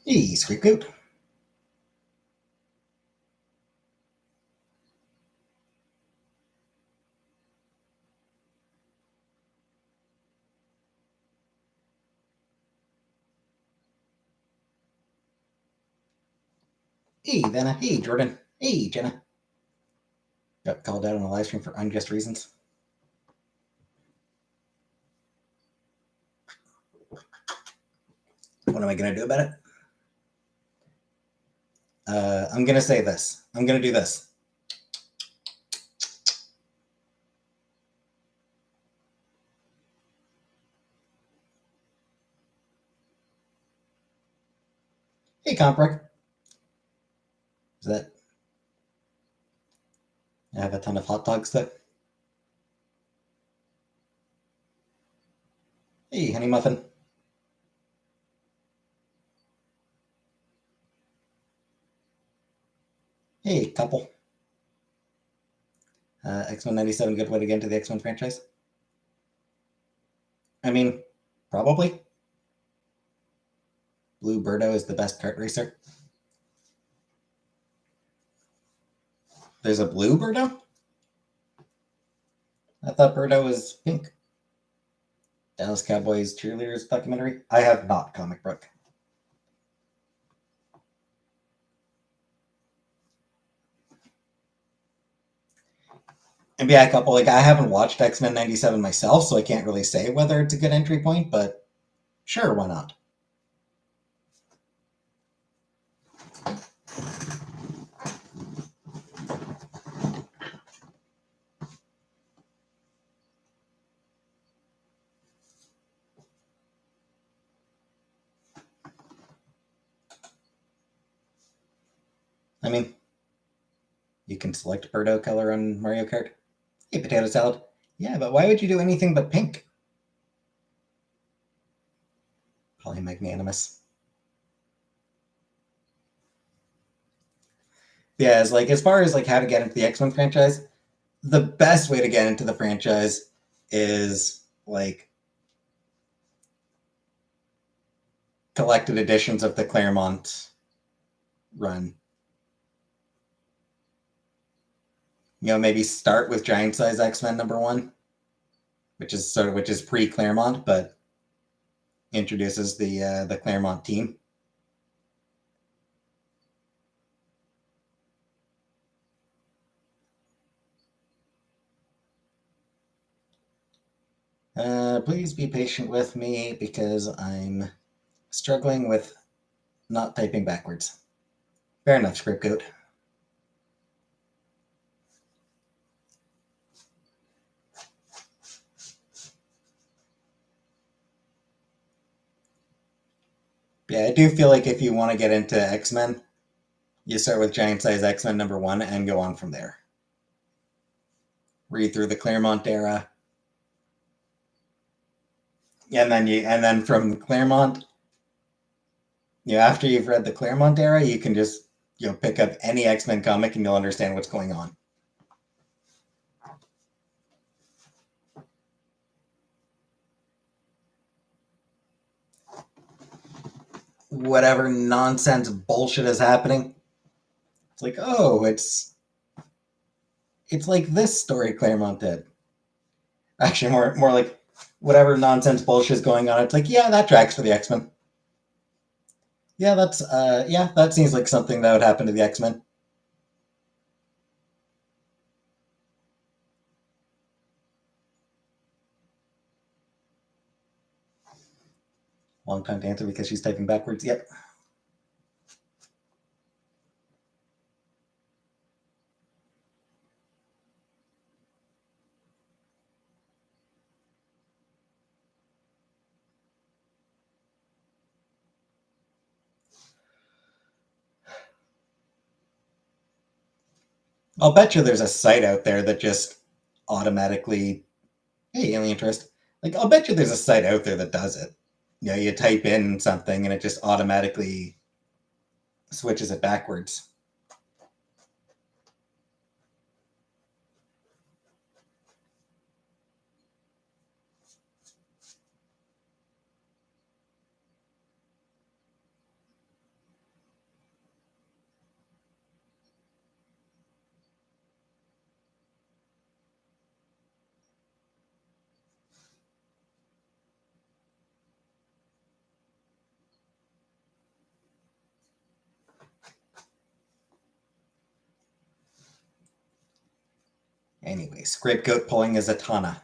Hey, Squeakboot. Hey, Vanna. Hey, Jordan. Hey, Jenna. Got called out on a live stream for unjust reasons. What am I going to do about it? I'm going to say this. I'm going to do this. Hey, Comprick. Is that... I have a ton of hot dogs there. Hey, Honey Muffin. Hey, couple. X-Men 97, good way to get into the X-Men franchise? I mean, probably. Blue Birdo is the best kart racer. There's a blue Birdo? I thought Birdo was pink. Dallas Cowboys cheerleaders documentary? I have not, comic book. And yeah, a couple. Like, I haven't watched X-Men 97 myself, so I can't really say whether it's a good entry point, but sure, why not? I mean, you can select Birdo color on Mario Kart. Hey, potato salad. Yeah, but why would you do anything but pink? Probably magnanimous. Yeah, as far as like how to get into the X-Men franchise, the best way to get into the franchise is like collected editions of the Claremont run. You know, maybe start with Giant Size X-Men #1, which is pre Claremont, but introduces the Claremont team. Please be patient with me because I'm struggling with not typing backwards. Fair enough, Scriptgoat. Yeah, I do feel like if you want to get into X-Men, you start with Giant Size X-Men #1 and go on from there. Read through the Claremont era, and then from Claremont, after you've read the Claremont era, you can just pick up any X-Men comic and you'll understand what's going on. Whatever nonsense bullshit is happening, it's like, oh, it's like this story Claremont did. Actually, more like whatever nonsense bullshit is going on. It's like, yeah, that tracks for the X-Men. Yeah, that seems like something that would happen to the X-Men. Long time to answer because she's typing backwards. Yep. I'll bet you there's a site out there that just automatically, hey, alien interest. Like, I'll bet you there's a site out there that does it. You type in something and it just automatically switches it backwards. Anyway, scapegoat pulling is Zatanna.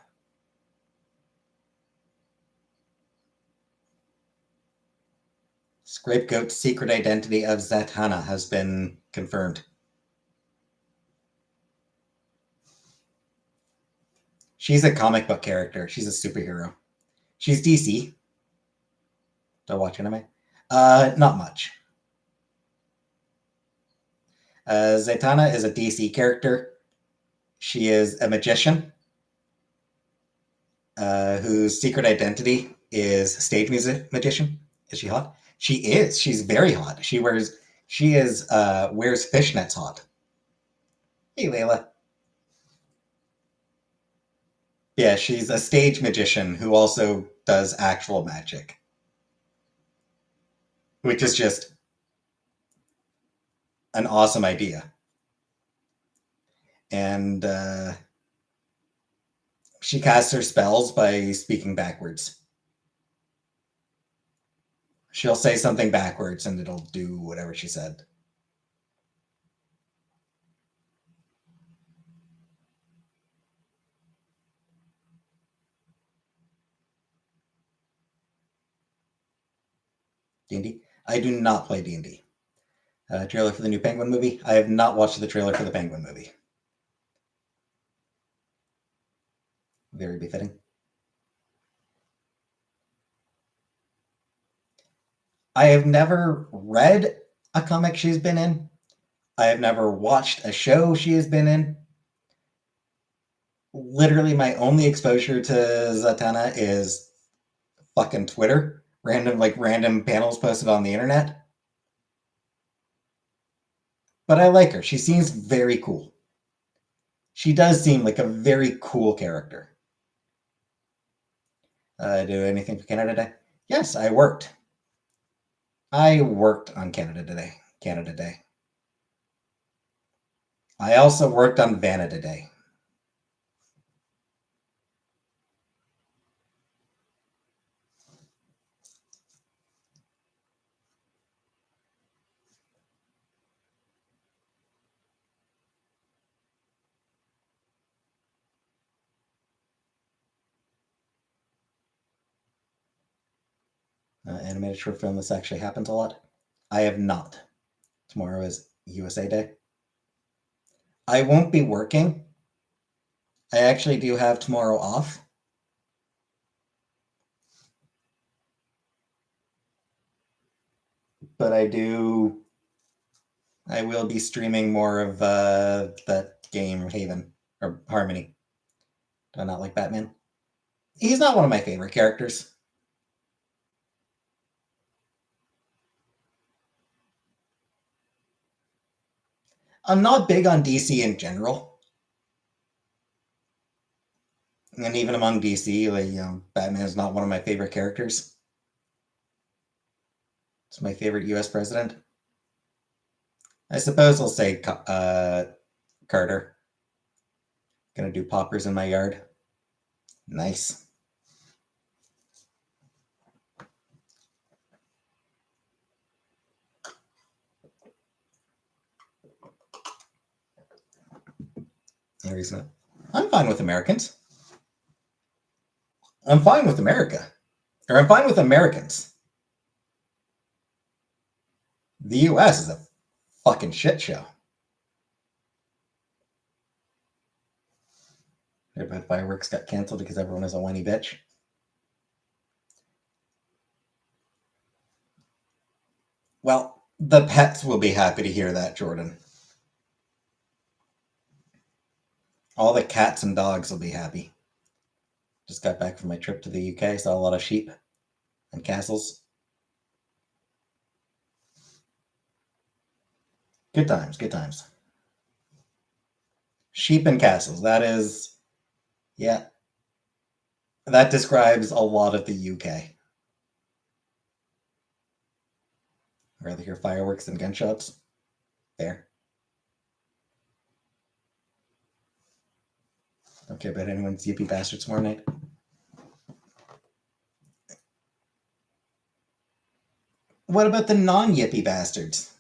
Scapegoat's secret identity of Zatanna has been confirmed. She's a comic book character. She's a superhero. She's DC. Do I watch anime? Not much. Zatanna is a DC character. She is a magician whose secret identity is stage music magician. Is she hot? She is. She's very hot. She wears fishnets hot. Hey, Layla. Yeah, she's a stage magician who also does actual magic, which is just an awesome idea. And she casts her spells by speaking backwards. She'll say something backwards and it'll do whatever she said. D&D? I do not play D&D. Trailer for the new Penguin movie? I have not watched the trailer for the Penguin movie. Very befitting. I have never read a comic she's been in. I have never watched a show she has been in. Literally, my only exposure to Zatanna is fucking Twitter. Random panels posted on the internet. But I like her. She seems very cool. She does seem like a very cool character. Do anything for Canada Day? Yes, I worked. I worked on Canada Day. I also worked on Vanada Day. Animated short film, this actually happens a lot. I have not. Tomorrow is USA Day. I won't be working. I actually do have tomorrow off. But I will be streaming more of that game, Haven, or Harmony. Do I not like Batman? He's not one of my favorite characters. I'm not big on DC in general. And even among DC, Batman is not one of my favorite characters. It's my favorite US president. I suppose I'll say Carter. Gonna do poppers in my yard. Nice. I'm fine with Americans. I'm fine with America. Or I'm fine with Americans. The US is a fucking shit show. Everybody fireworks got canceled because everyone is a whiny bitch. Well, the pets will be happy to hear that, Jordan. All the cats and dogs will be happy. Just got back from my trip to the UK, saw a lot of sheep and castles. Good times, good times. Sheep and castles, that is, yeah. That describes a lot of the UK. I'd rather hear fireworks than gunshots. Fair. Don't care about anyone's yippee bastards tomorrow night. What about the non-yippee bastards?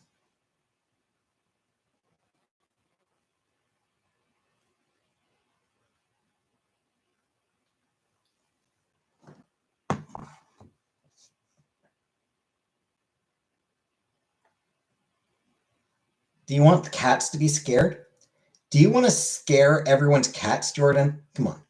Do you want the cats to be scared? Do you want to scare everyone's cats, Jordan? Come on.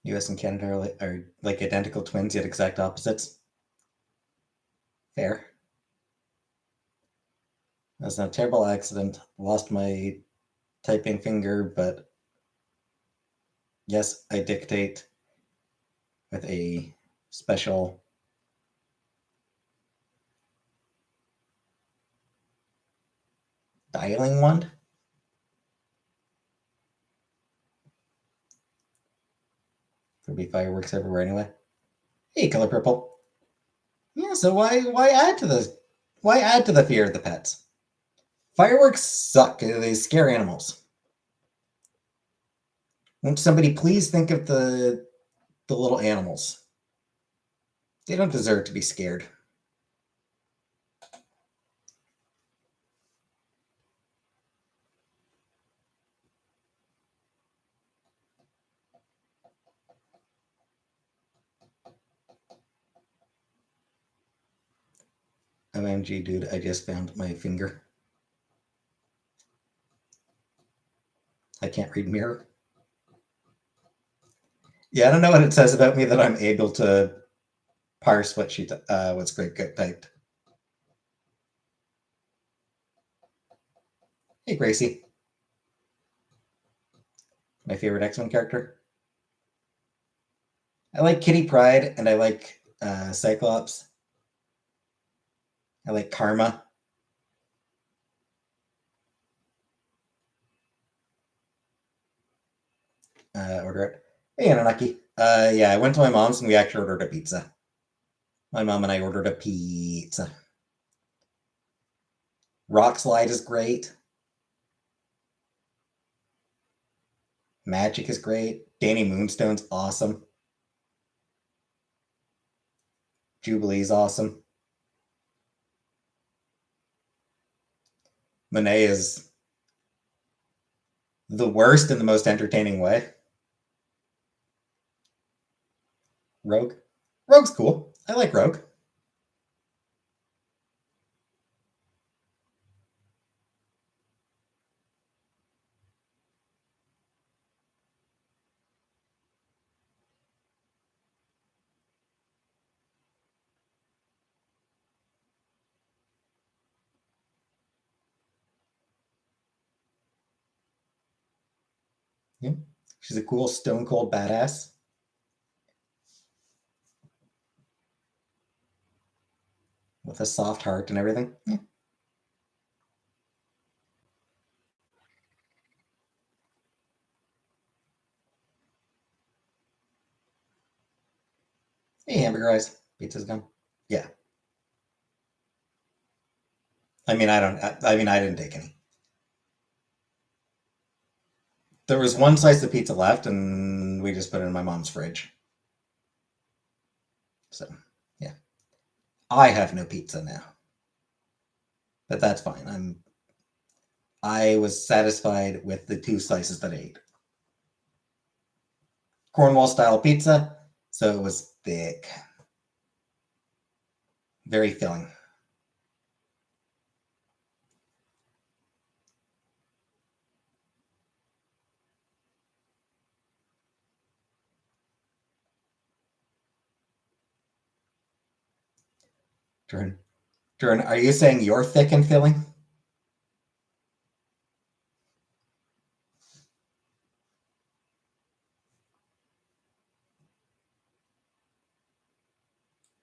US and Canada are like identical twins, yet exact opposites. Fair. That's a terrible accident. Lost my typing finger, but yes, I dictate with a special dialing wand. There'll be fireworks everywhere anyway. Hey, color purple. Yeah, so why add to the fear of the pets? Fireworks suck. They scare animals. Won't somebody please think of the little animals? They don't deserve to be scared. OMG, dude, I just found my finger. I can't read mirror. Yeah, I don't know what it says about me that I'm able to parse what's great typed. Hey, Gracie. My favorite X-Men character. I like Kitty Pryde, and I like Cyclops. I like Karma. Order it. Hey, Anunnaki. Yeah, I went to my mom's and we actually ordered a pizza. My mom and I ordered a pizza. Rock Slide is great. Magic is great. Danny Moonstone's awesome. Jubilee's awesome. Monet is the worst in the most entertaining way. Rogue. Rogue's cool. I like Rogue. Yeah. She's a cool stone cold badass. With a soft heart and everything. Yeah. Hey, hamburger eyes. Pizza's gone. Yeah. I didn't take any. There was one slice of pizza left, and we just put it in my mom's fridge. So, yeah. I have no pizza now. But that's fine. I was satisfied with the 2 slices that I ate. Cornwall style pizza, so it was thick. Very filling. Jordan, are you saying you're thick and filling?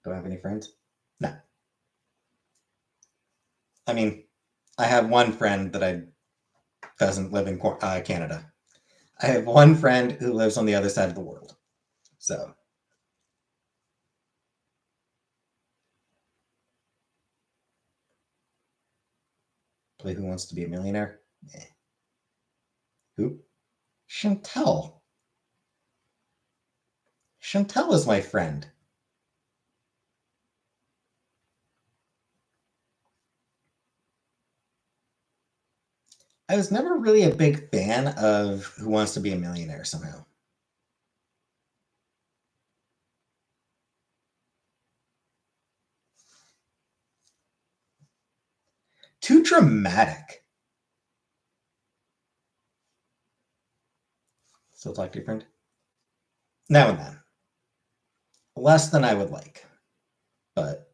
Do I have any friends? No. I mean, I have one friend that I doesn't live in Canada. I have one friend who lives on the other side of the world. So, play Who Wants to Be a Millionaire? Eh. Who? Chantel. Chantel is my friend. I was never really a big fan of Who Wants to Be a Millionaire somehow. Too dramatic. Still talk to your friend? Now and then. Less than I would like. But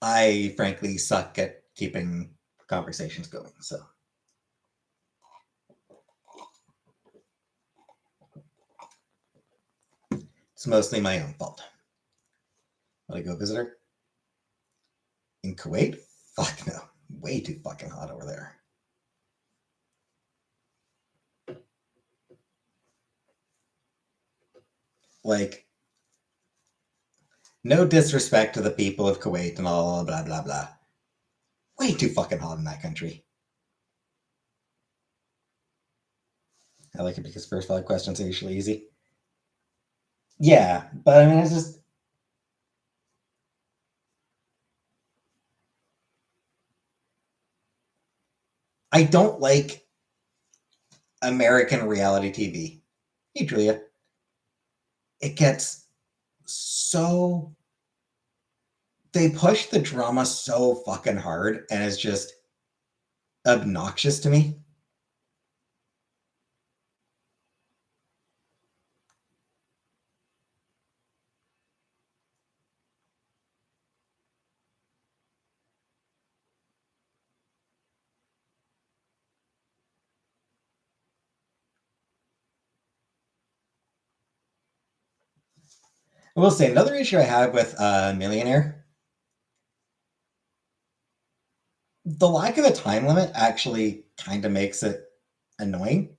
I frankly suck at keeping conversations going, so. It's mostly my own fault. Will I go visit her? In Kuwait? Fuck no. Way too fucking hot over there. Like, no disrespect to the people of Kuwait and all blah blah blah. Way too fucking hot in that country. I like it because first 5 questions are usually easy. Yeah, but I mean, it's just. I don't like American reality TV. Hey, Julia. It gets so. They push the drama so fucking hard, and it's just obnoxious to me. I will say another issue I have with Millionaire, the lack of a time limit actually kind of makes it annoying.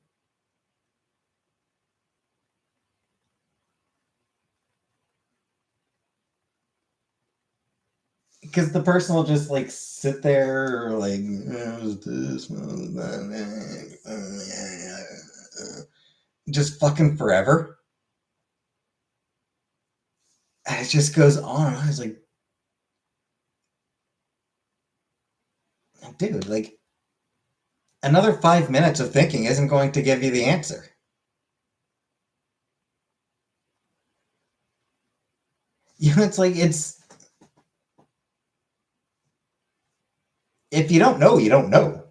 Because the person will just like sit there like just fucking forever. And it just goes on. I was like, dude, like another 5 minutes of thinking isn't going to give you the answer. You know, it's like it's if you don't know, you don't know.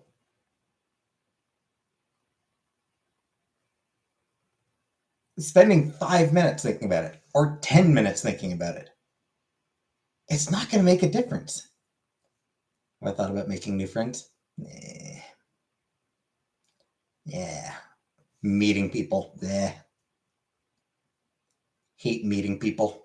Spending 5 minutes thinking about it or 10 minutes thinking about it, it's not going to make a difference. Have I thought about making new friends? Nah. Yeah. Meeting people. Yeah. Hate meeting people.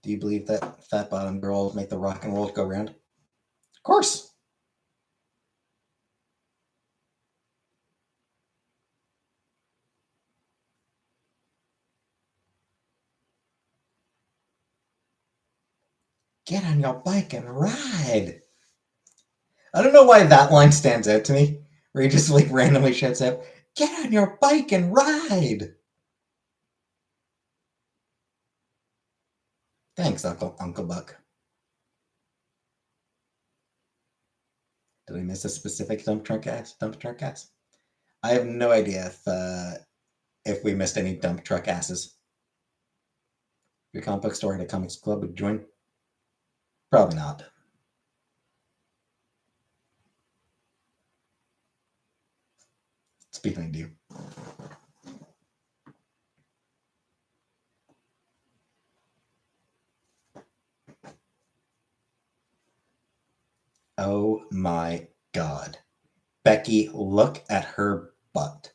Do you believe that fat bottom girls make the rock and roll go round? Of course. Get on your bike and ride. I don't know why that line stands out to me, where he just like randomly shouts out, "Get on your bike and ride." Thanks, Uncle Buck. Did I miss a specific dump truck ass? Dump truck ass? I have no idea if we missed any dump truck asses. Your comic book store had a comics club would join? Probably not. It's behind you. Oh my god. Becky, look at her butt.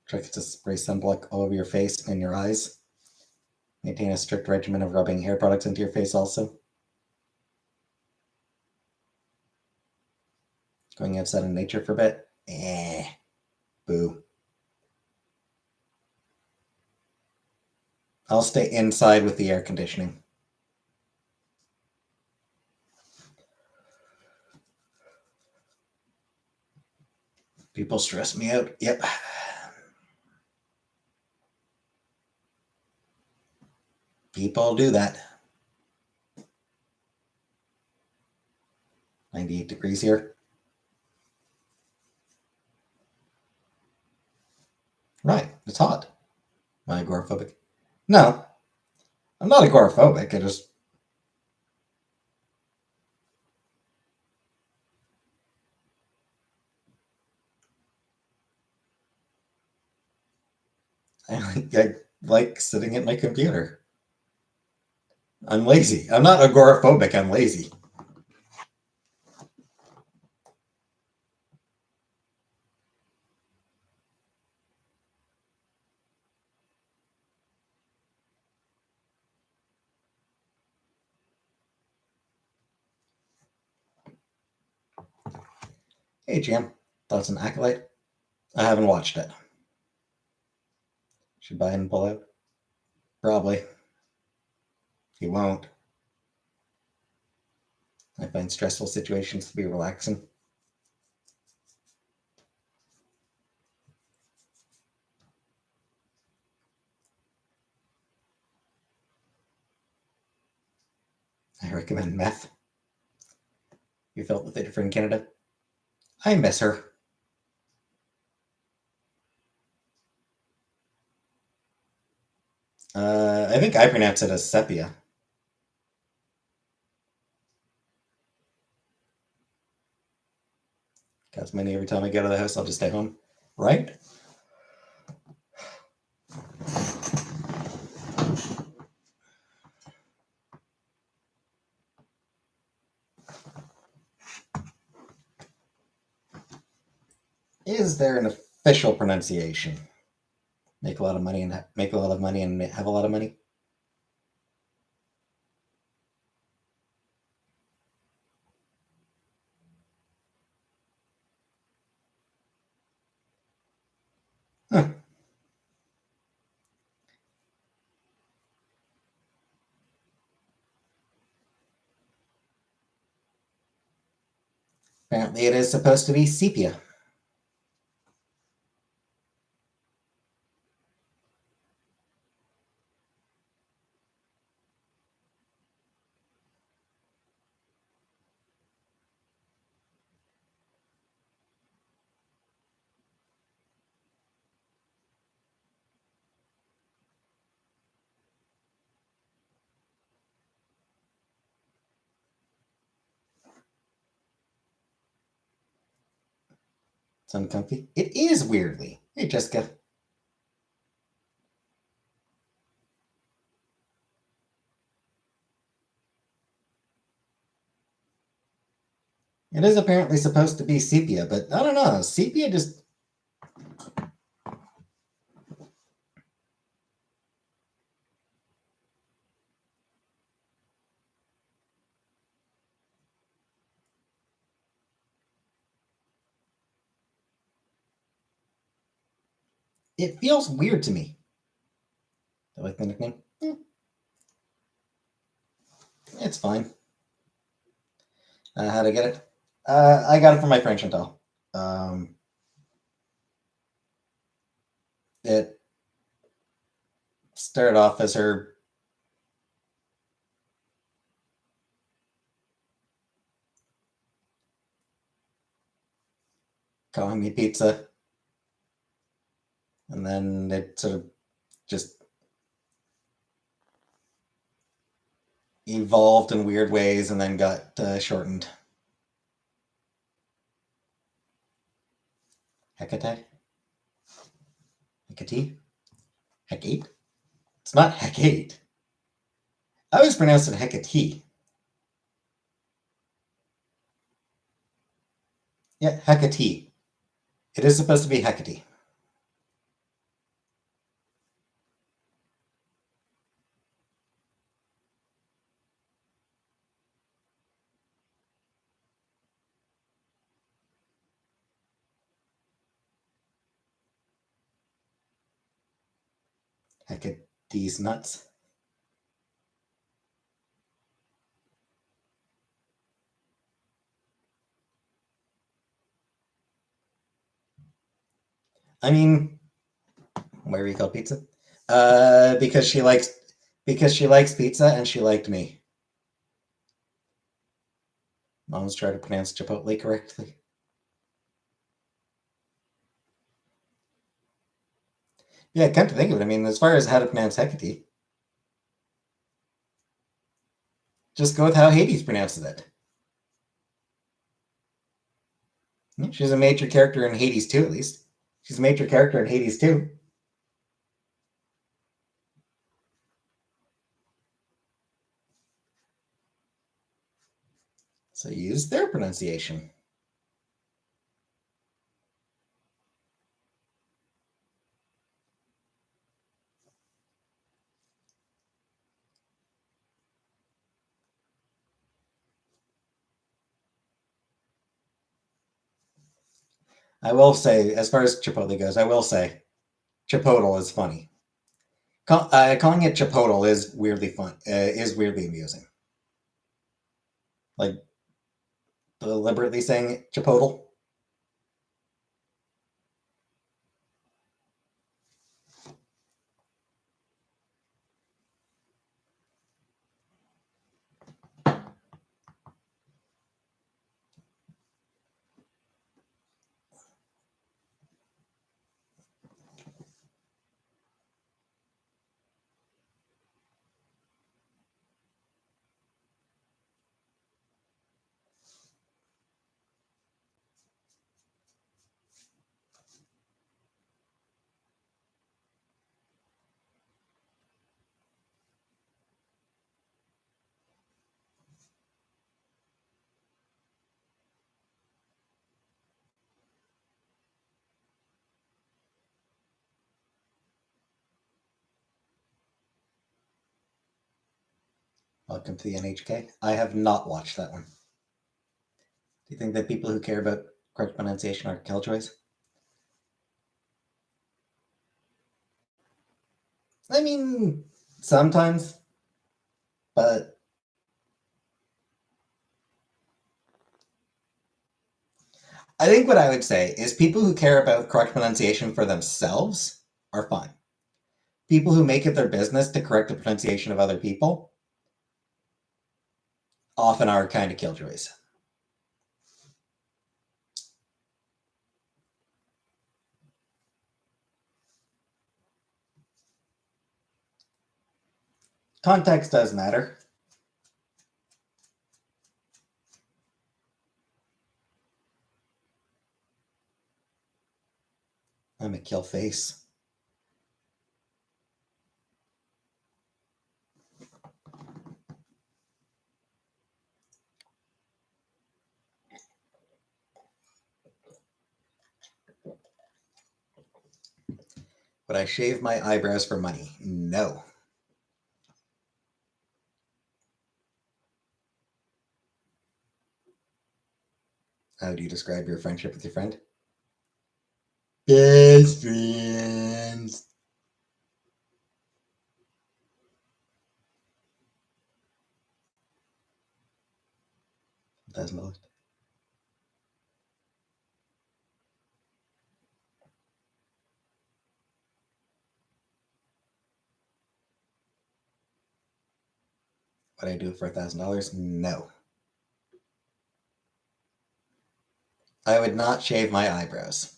Try to spray sunblock all over your face and your eyes. Maintain a strict regimen of rubbing hair products into your face also. Going outside in nature for a bit? Boo. I'll stay inside with the air conditioning. People stress me out. Yep. People do that. 98 degrees here. Right, it's hot. Am I agoraphobic? No, I'm not agoraphobic. I like sitting at my computer. I'm lazy. I'm not agoraphobic. I'm lazy. Hey, Jim. Thoughts on Acolyte? I haven't watched it. Should buy and pull out? Probably. He won't. I find stressful situations to be relaxing. I recommend meth. You felt with it for in Canada? I miss her. I think I pronounce it as sepia. Counts money every time I get out of the house. I'll just stay home. Right? Is there an official pronunciation? Make a lot of money and make a lot of money and have a lot of money? Huh. Apparently, it is supposed to be sepia. It's uncomfy. It is weirdly. Hey, Jessica. It is apparently supposed to be sepia, but I don't know. Sepia just. It feels weird to me. Do I like the nickname? It's fine. How to get it? I got it from my friend Chantal. It started off as her calling me pizza, and then it sort of just evolved in weird ways, and then got shortened. Hecate? Hecate? Hecate? It's not Hecate. I always pronounce it Hecate. Yeah, Hecate. It is supposed to be Hecate. Heck of these nuts. I mean, why are you called pizza? Because she likes pizza and she liked me. Mom's trying to pronounce Chipotle correctly. Yeah, come to think of it, I mean, as far as how to pronounce Hecate, just go with how Hades pronounces it. She's a major character in Hades too, at least. She's a major character in Hades too. So use their pronunciation. I will say, as far as Chipotle goes, I will say Chipotle is funny. Calling it Chipotle is weirdly fun. Is weirdly amusing. Like deliberately saying Chipotle. Welcome to the NHK. I have not watched that one. Do you think that people who care about correct pronunciation are killjoys? I mean, sometimes, but I think what I would say is people who care about correct pronunciation for themselves are fine. People who make it their business to correct the pronunciation of other people often are kind of killjoys. Context does matter. I'm a kill face. Would I shave my eyebrows for money? No. How do you describe your friendship with your friend? Best friends. $1,000. Would I do it for $1,000? No. I would not shave my eyebrows.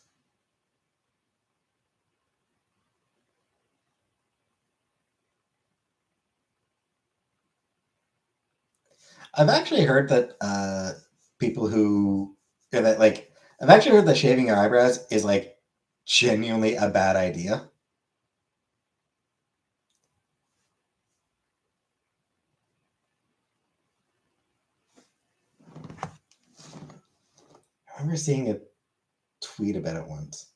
I've actually heard that people who that like I've actually heard that shaving your eyebrows is like genuinely a bad idea. I remember seeing a tweet about it once.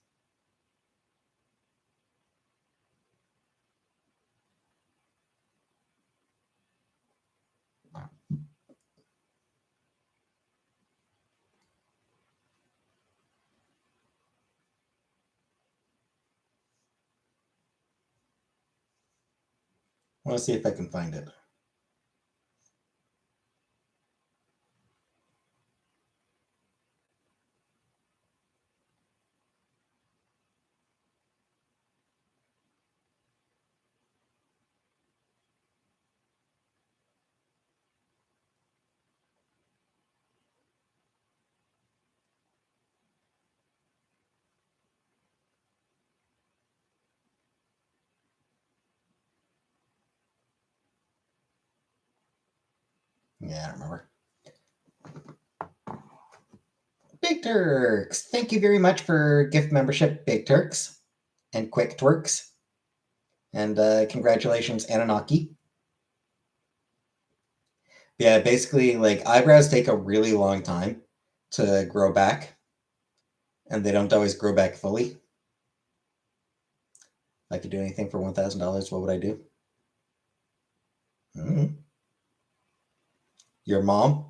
want to see if I can find it. Yeah, I don't remember. Big Turks! Thank you very much for gift membership, Big Turks. And Quick Twerks. And congratulations, Anunnaki. Yeah, basically, like, eyebrows take a really long time to grow back. And they don't always grow back fully. If I could do anything for $1,000, what would I do? Your mom?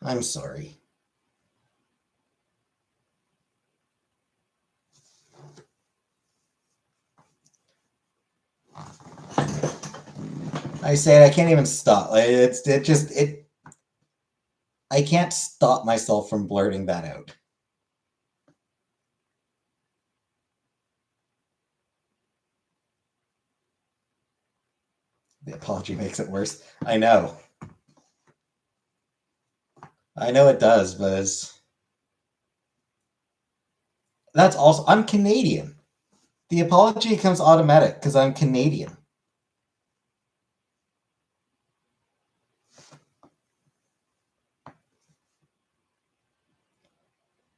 I'm sorry. I say I can't even stop. I can't stop myself from blurting that out. The apology makes it worse. I know. I know it does, but that's also I'm Canadian. The apology comes automatic because I'm Canadian.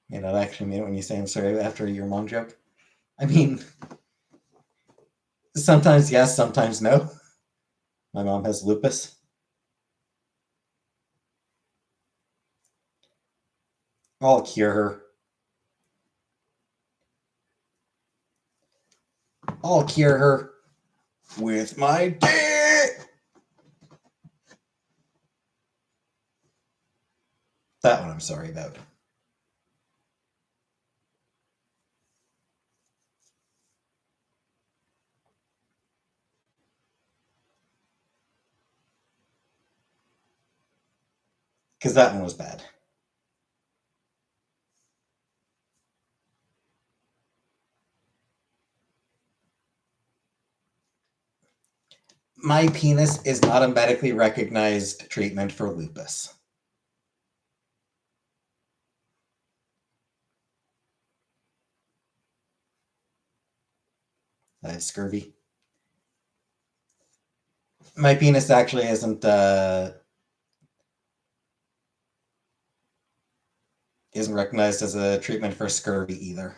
You know, I actually mean it when you say I'm sorry after your mom joke. I mean, sometimes yes, sometimes no. My mom has lupus. I'll cure her. I'll cure her with my dick. That one I'm sorry about. Because that one was bad. My penis is not a medically recognized treatment for lupus. I have scurvy. My penis actually isn't recognized as a treatment for scurvy either.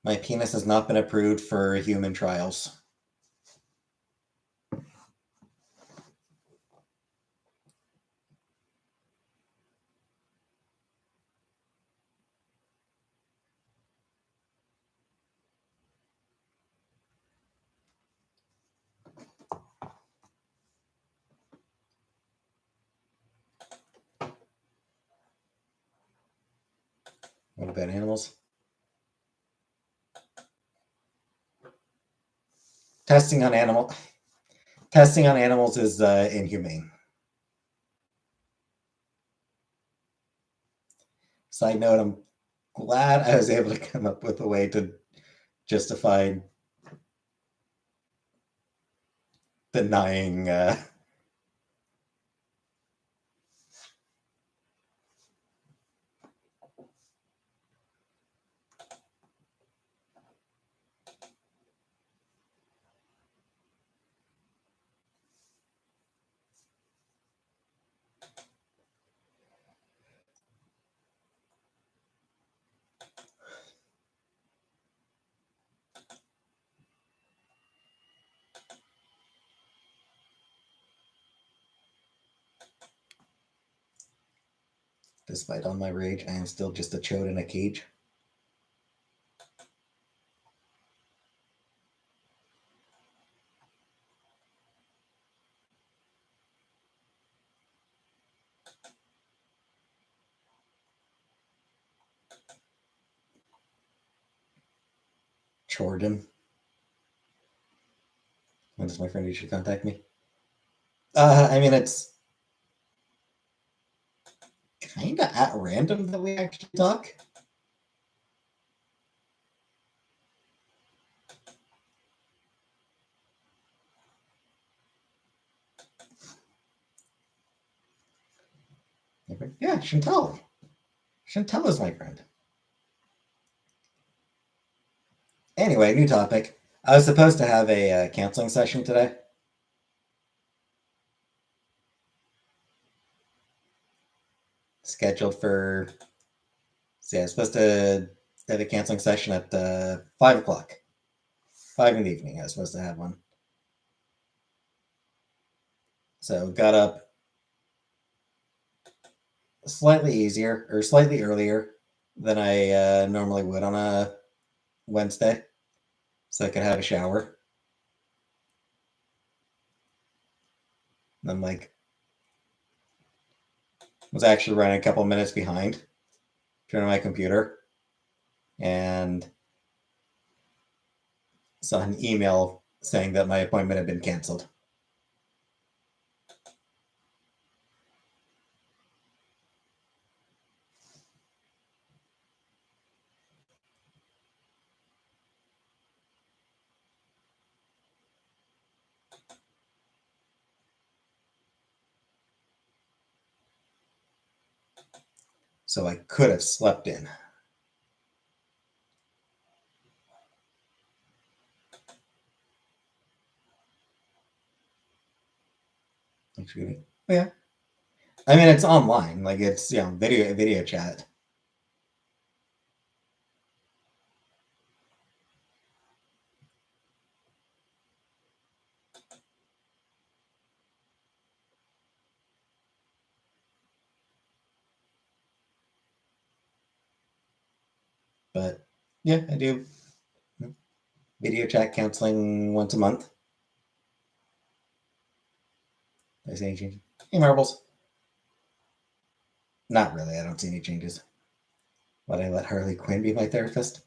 My penis has not been approved for human trials. What about animals? Testing on animals is inhumane. Side note, I'm glad I was able to come up with a way to justify denying despite all my rage, I am still just a chode in a cage. Jordan. When does my friend usually contact me? I mean, it's kind of at random that we actually talk. Yeah, Chantal. Chantal is my friend. Anyway, new topic. I was supposed to have a counseling session today. Scheduled for. So yeah, I was supposed to have a counseling session at 5 o'clock. 5 in the evening. I was supposed to have one. So got up slightly earlier than I normally would on a Wednesday, so I could have a shower. I'm like, was actually running a couple minutes behind, turning on my computer, and saw an email saying that my appointment had been canceled. So I could have slept in. Yeah. I mean, it's online. Like it's video chat. But yeah, I do video chat counseling once a month. I see any changes? Hey, Marbles. Not really. I don't see any changes. Would I let Harley Quinn be my therapist?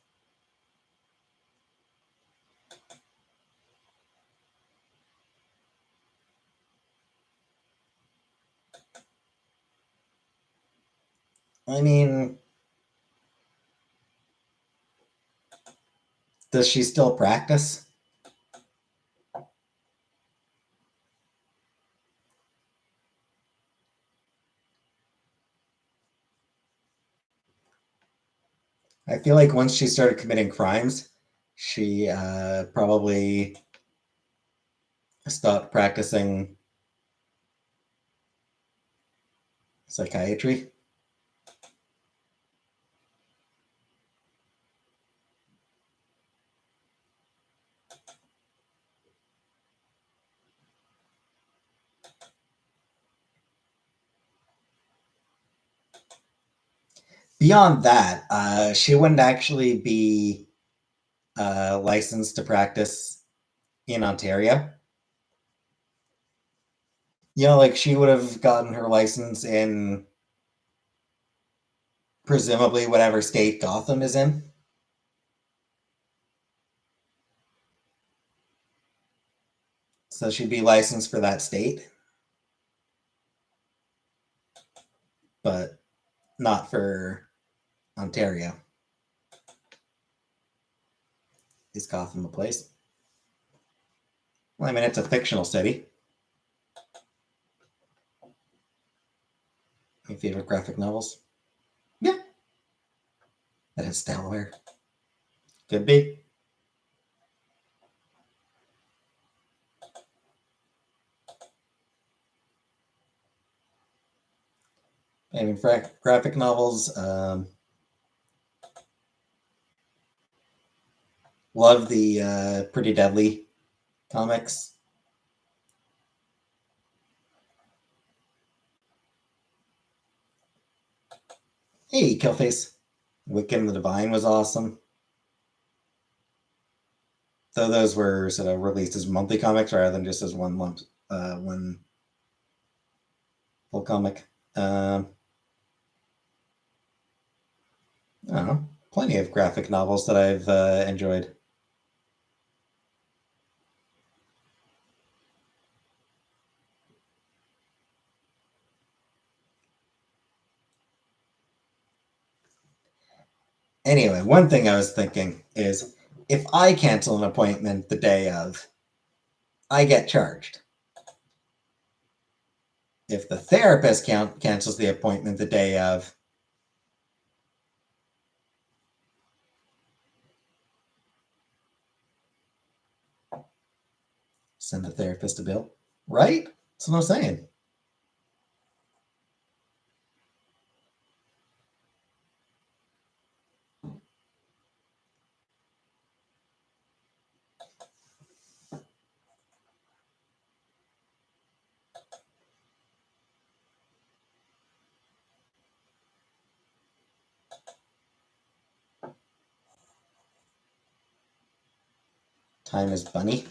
I mean, does she still practice? I feel like once she started committing crimes, she probably stopped practicing psychiatry. Beyond that, she wouldn't actually be licensed to practice in Ontario. Like she would have gotten her license in presumably whatever state Gotham is in. So she'd be licensed for that state, but not for Ontario. Is Gotham a place? Well, I mean, it's a fictional city. My favorite graphic novels? Yeah, that is Delaware. Could be. I mean, graphic novels. Love the Pretty Deadly comics. Hey, Killface. Wiccan the Divine was awesome. Though those were sort of released as monthly comics rather than just as one full comic. I don't know. Plenty of graphic novels that I've enjoyed. Anyway, one thing I was thinking is if I cancel an appointment the day of, I get charged. If the therapist cancels the appointment the day of, send the therapist a bill. Right? That's what I'm saying. Time is bunny.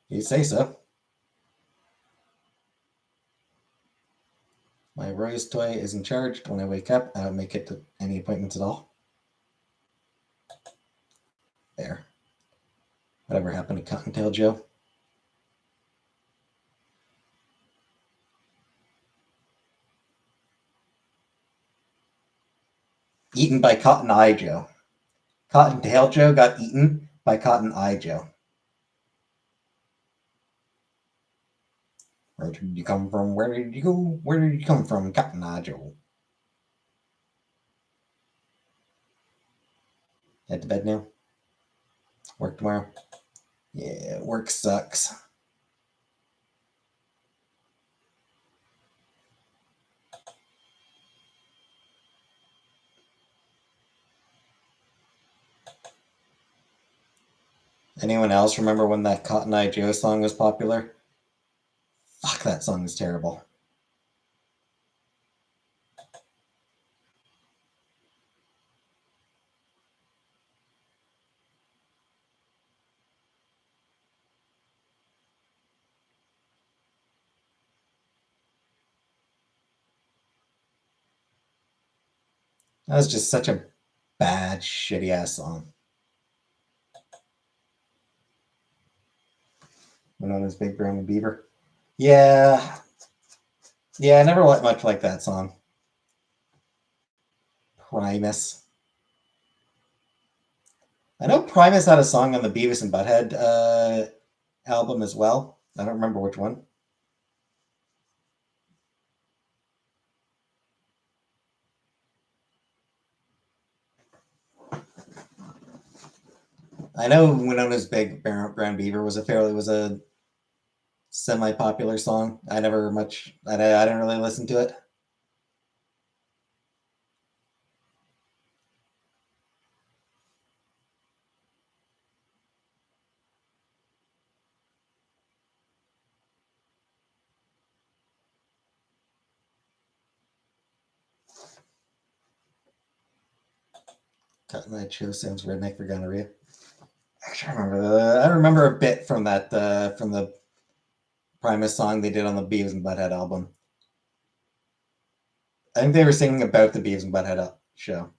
You say so. My Rose toy isn't charged. When I wake up, I don't make it to any appointments at all. There. Whatever happened to Cottontail Joe? Eaten by Cotton Eye Joe. Cottontail Joe got eaten by Cotton Eye Joe. Where did you come from? Where did you go? Where did you come from, Cotton Eye Joe? Head to bed now? Work tomorrow? Yeah, work sucks. Anyone else remember when that Cotton Eye Joe song was popular? Fuck, that song is terrible. That was just such a bad, shitty ass song. Known as Big Brown Beaver. Yeah, yeah, I never much like that song. Primus. I know Primus had a song on the Beavis and Butthead album as well. I don't remember which one. I know Winona's Big Brown Beaver was a semi-popular song. I never much. I didn't really listen to it. Cutting that show sounds redneck for gonorrhea. Actually, I remember a bit from that from the Primus song they did on the Beavis and Butthead album. I think they were singing about the Beavis and Butthead show.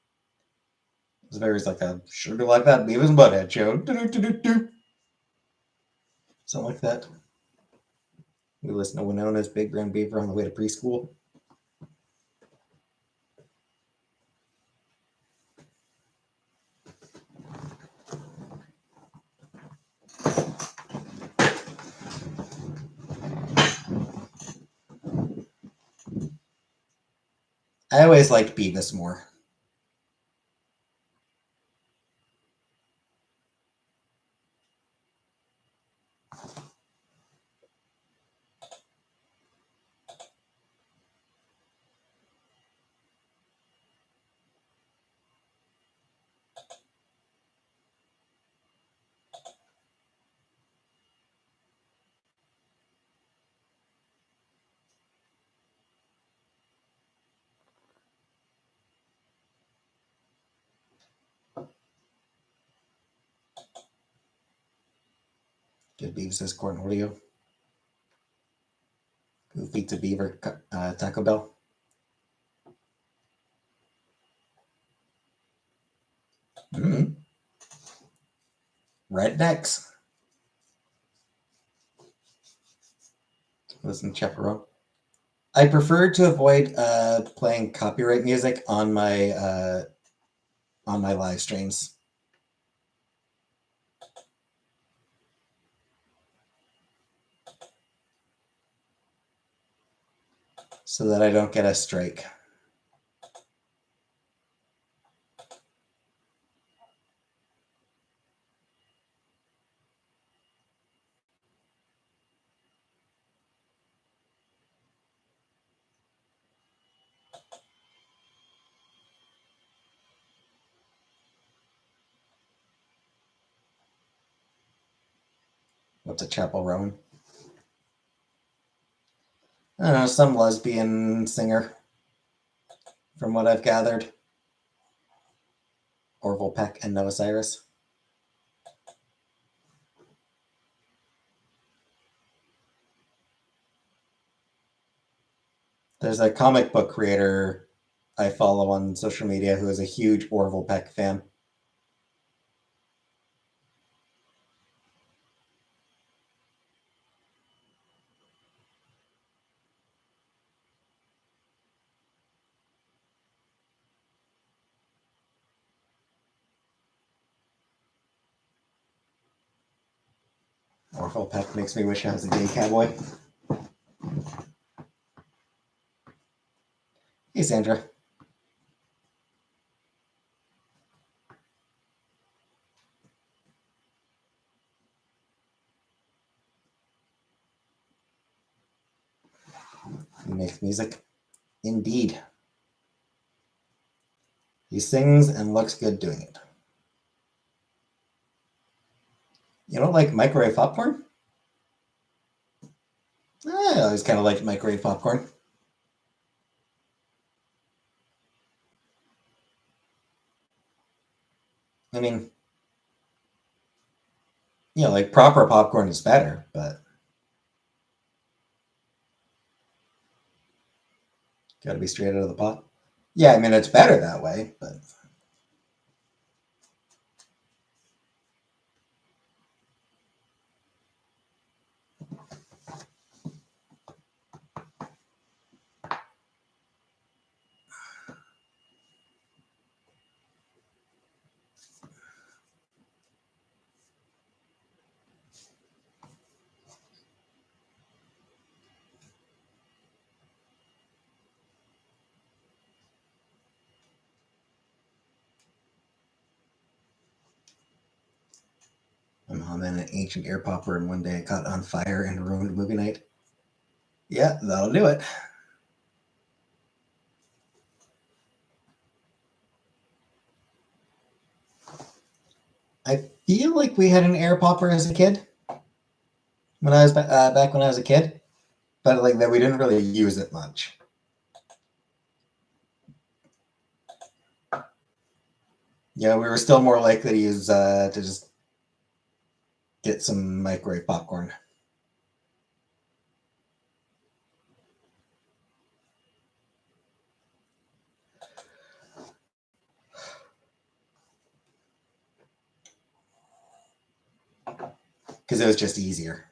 It was very like a sure do like that Beavis and Butthead show. Do-do-do-do-do. Something like that. We listen to Winona's Big Brown Beaver on the way to preschool. I always liked Beavis more. Give Beavis corn Oreo. Who feeds a beaver Taco Bell? Mm-hmm. Rednecks. Listen, chaperone. I prefer to avoid playing copyright music on my live streams. So that I don't get a strike. What's a chaperone? I don't know, some lesbian singer, from what I've gathered. Orville Peck and Noah Cyrus. There's a comic book creator I follow on social media who is a huge Orville Peck fan. Orville Peck makes me wish I was a gay cowboy. Hey, Sandra. He makes music. Indeed. He sings and looks good doing it. You don't like microwave popcorn? I always kind of liked microwave popcorn. I mean, like proper popcorn is better, but gotta be straight out of the pot. Yeah, I mean, it's better that way, but my mom had an ancient ear popper, and one day it caught on fire and ruined movie night. Yeah, that'll do it. I feel like we had an air popper as a kid when I was back when I was a kid, but like that we didn't really use it much. Yeah, we were still more likely to use to just get some microwave popcorn. Because it was just easier.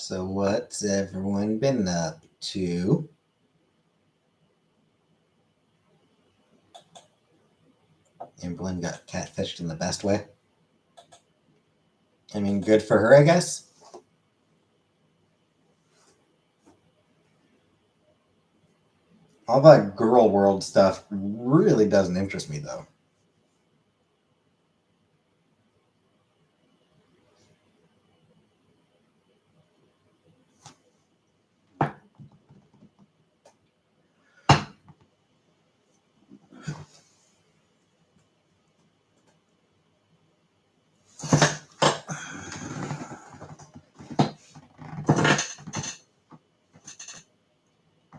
So what's everyone been up to? Amberlynn got catfished in the best way. I mean, good for her, I guess. All that girl world stuff really doesn't interest me, though.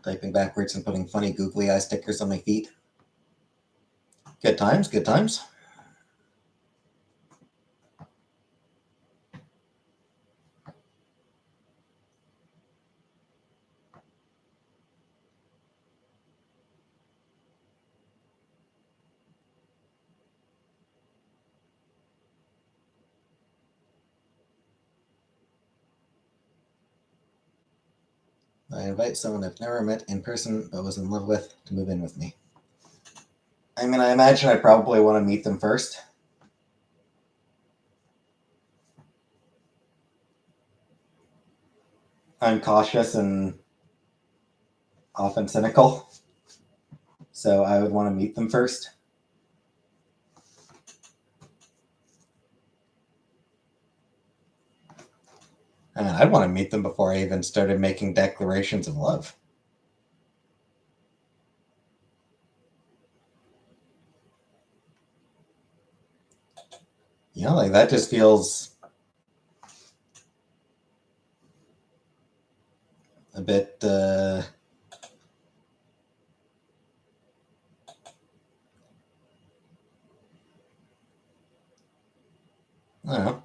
Typing backwards and putting funny googly eye stickers on my feet. Good times, good times. I invite someone I've never met in person but was in love with to move in with me. I mean, I imagine I probably want to meet them first. I'm cautious and often cynical, so I would want to meet them first. I mean, I'd want to meet them before I even started making declarations of love. You know, like that just feels a bit I don't know.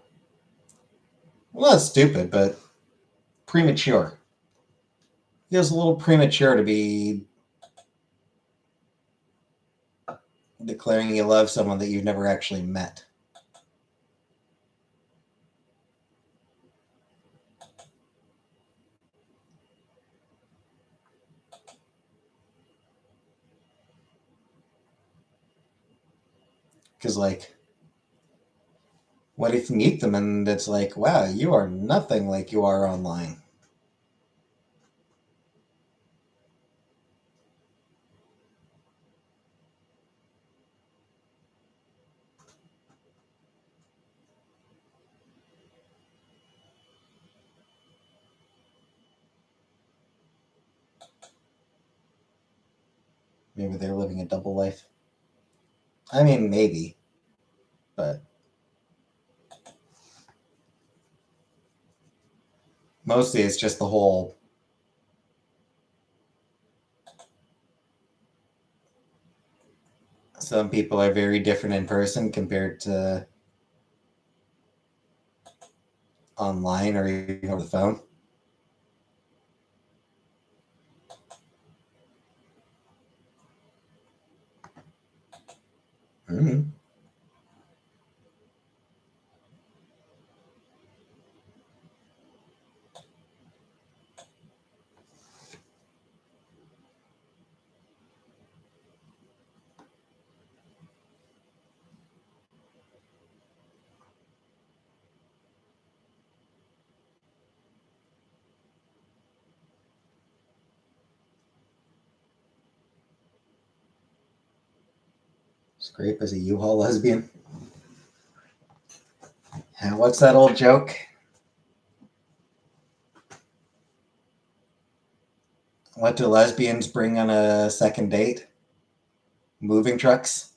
Well, that's stupid, but premature. Feels a little premature to be declaring you love someone that you've never actually met. Because, like, what if you meet them and it's like, wow, you are nothing like you are online? Maybe they're living a double life. I mean, maybe, but mostly it's just the whole some people are very different in person compared to online or even over the phone. Mm-hmm. Scrape as a U-Haul lesbian. And what's that old joke? What do lesbians bring on a second date? Moving trucks?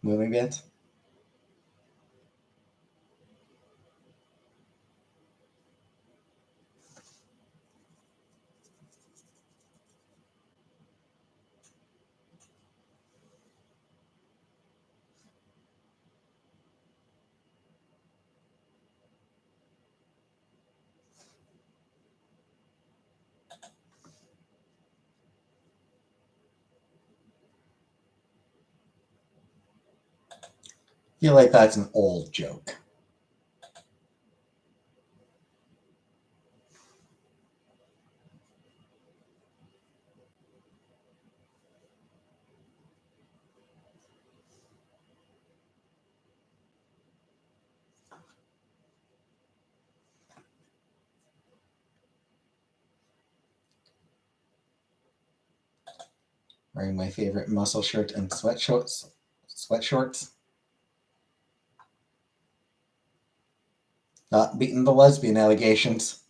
Moving vans? I feel like that's an old joke. Wearing my favorite muscle shirt and sweatshorts. Not beating the lesbian allegations.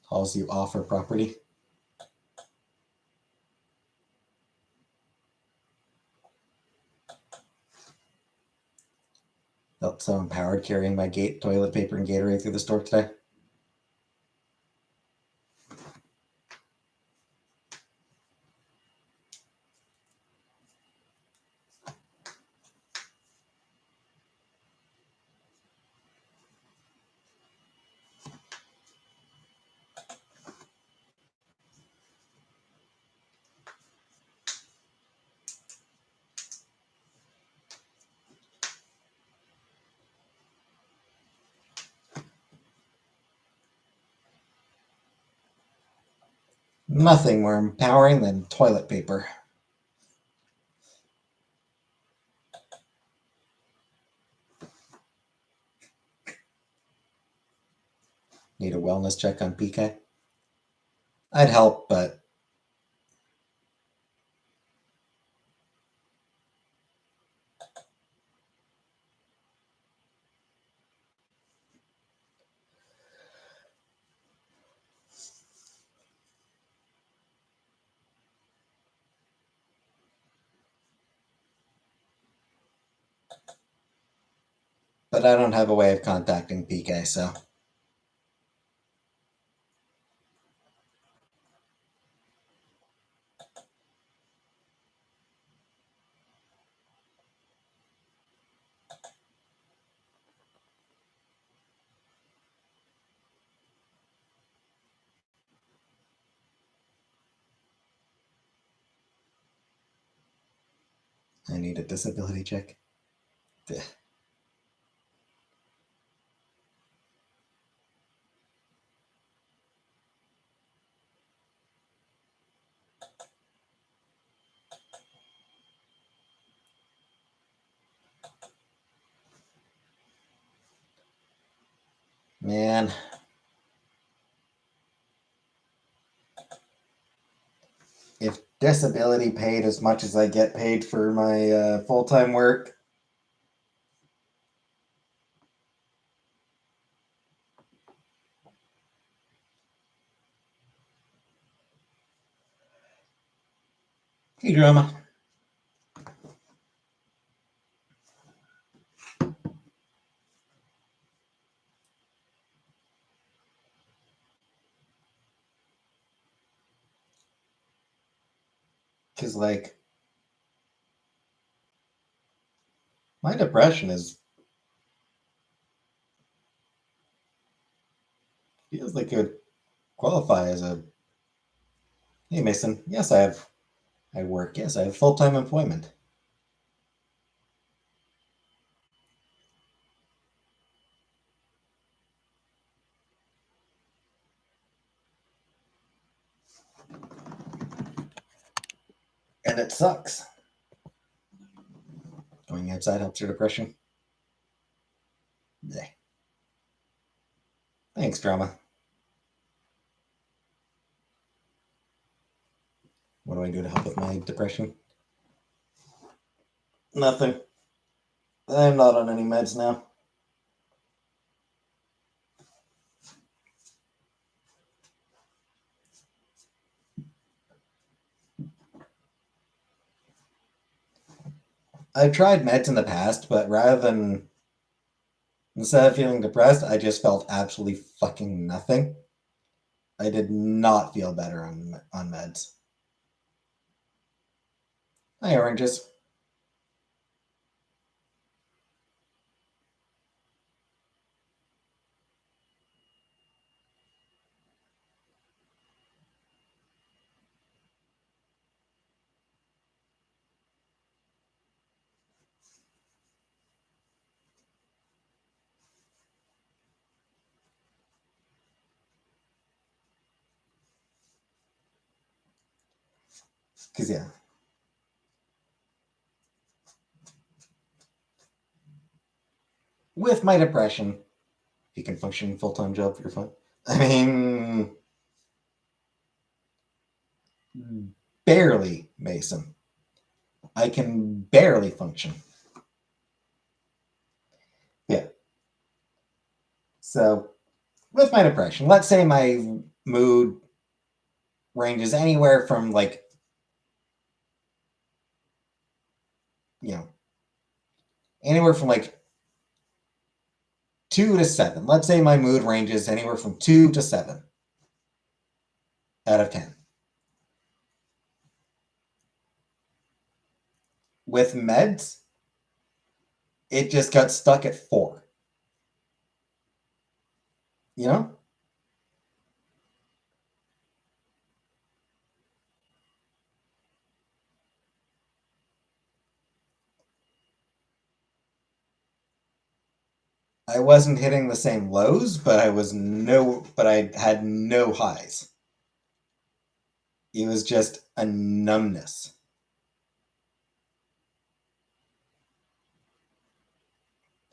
Calls you offer property. Felt so empowered carrying my toilet paper and Gatorade through the store today. Nothing more empowering than toilet paper. Need a wellness check on PK? I'd help, but I don't have a way of contacting PK, so I need a disability check. Man. If disability paid as much as I get paid for my full-time work, hey drama. Because like my depression feels like it would qualify as a hey Mason, yes I work, yes I have full-time employment. And it sucks. Going outside helps your depression. Blech. Thanks, drama. What do I do to help with my depression? Nothing. I'm not on any meds now. I've tried meds in the past, but instead of feeling depressed, I just felt absolutely fucking nothing. I did not feel better on meds. Hi, oranges. Because, yeah. with my depression, if you can function in a full-time job, you're fine. I mean, barely, Mason. I can barely function. Yeah. So, with my depression, let's say my mood ranges anywhere from like, you know, anywhere from like 2 to 7. Let's say my mood ranges anywhere from 2 to 7 out of 10. With meds, it just got stuck at 4. You know? I wasn't hitting the same lows, but I had no highs. It was just a numbness.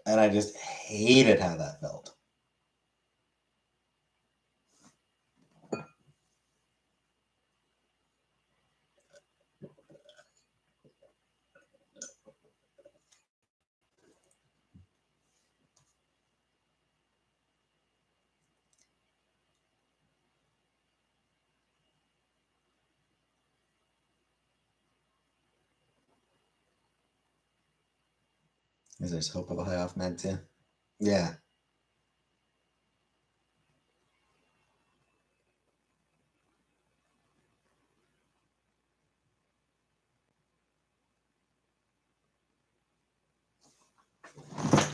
And I just hated how that felt. Is there's hope of a high off med too? Yeah.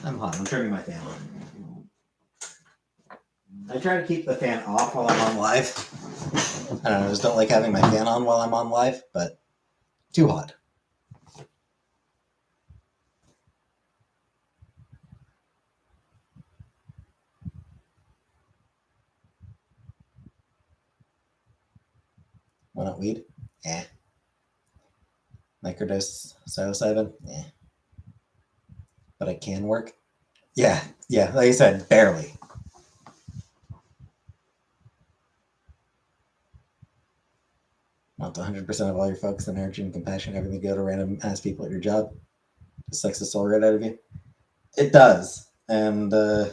I'm hot. I'm turning my fan on. I try to keep the fan off while I'm on live. I don't know, I just don't like having my fan on while I'm on live, but too hot. Why not weed? Eh. Microdose psilocybin? Eh. But I can work? Yeah, yeah, like I said, barely. Not 100% of all your focus and energy and compassion having to go to random ass people at your job. It sucks the soul right out of you. It does. And what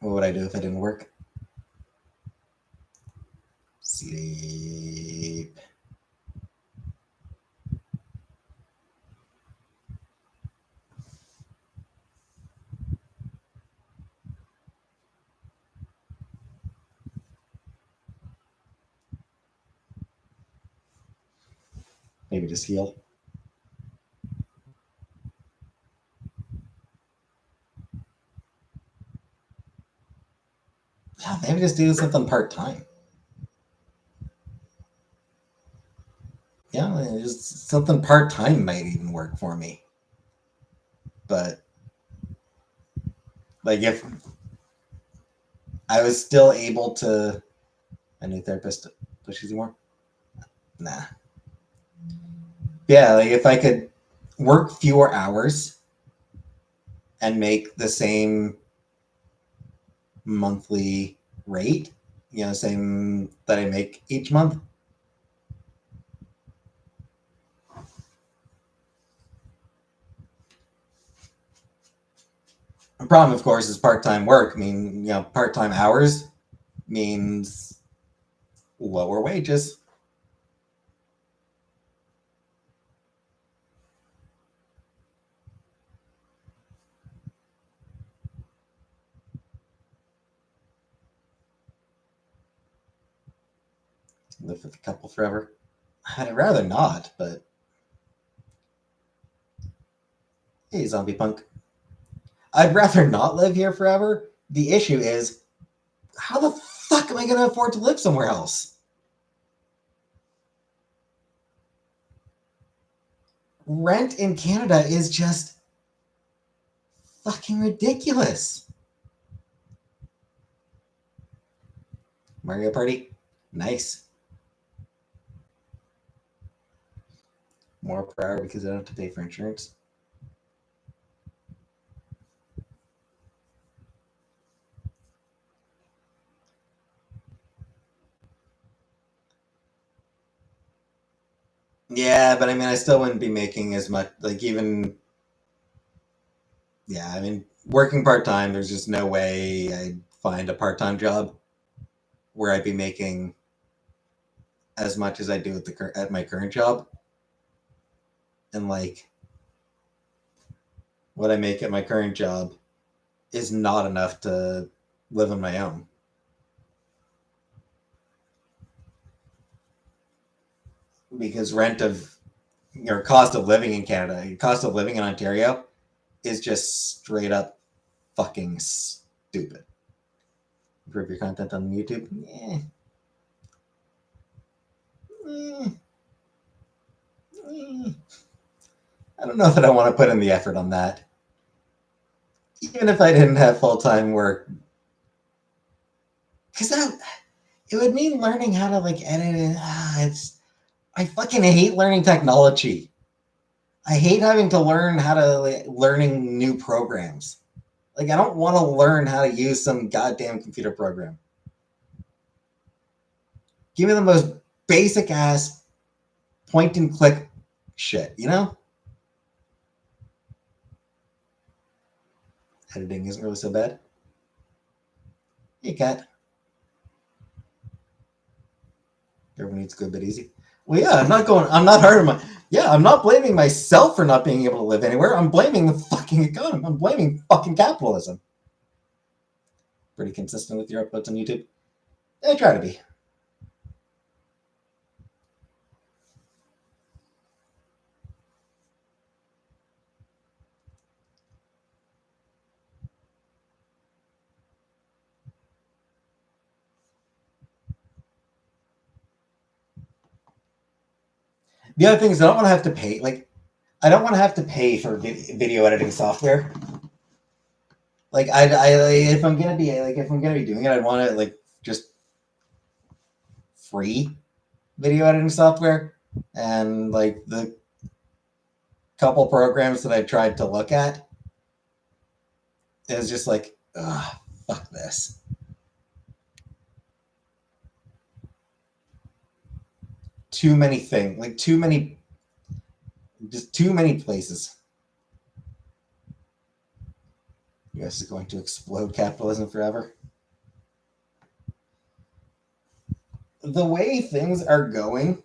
would I do if I didn't work? Sleep. Maybe just heal. Yeah, maybe just do something part time. Yeah, just something part time might even work for me. But like if I was still able to, a new therapist pushes you more. Nah. Yeah, like if I could work fewer hours and make the same monthly rate, same that I make each month. The problem, of course, is part-time work. I mean, part-time hours means lower wages. Live with a couple forever. I'd rather not, but hey, zombie punk. I'd rather not live here forever. The issue is, how the fuck am I going to afford to live somewhere else? Rent in Canada is just fucking ridiculous. Mario Party? Nice. More per hour because I don't have to pay for insurance. Yeah, but I mean, I still wouldn't be making as much. Like even yeah, I mean, working part time, there's just no way I'd find a part time job where I'd be making as much as I do at my current job, and like what I make at my current job is not enough to live on my own. Because rent of your cost of living in Canada, your cost of living in Ontario is just straight up fucking stupid. Improve your content on YouTube? Yeah. Mm, mm. I don't know that I want to put in the effort on that. Even if I didn't have full time work, because that it would mean learning how to like edit it. It's I fucking hate learning technology. I hate having to learn how to learning new programs. Like I don't want to learn how to use some goddamn computer program. Give me the most basic ass point and click shit, you know? Editing isn't really so bad. Hey cat. Everyone needs good but easy. Well, yeah, I'm not hard on my, yeah, I'm not blaming myself for not being able to live anywhere. I'm blaming the fucking economy. I'm blaming fucking capitalism. Pretty consistent with your uploads on YouTube. I try to be. The other thing is I don't want to have to pay, like, I don't want to have to pay for video editing software. Like, if I'm gonna be doing it, I'd want it like just free video editing software, and like the couple programs that I tried to look at, it was just like, ugh, fuck this. Too many things, like just too many places. US is going to explode capitalism forever. The way things are going,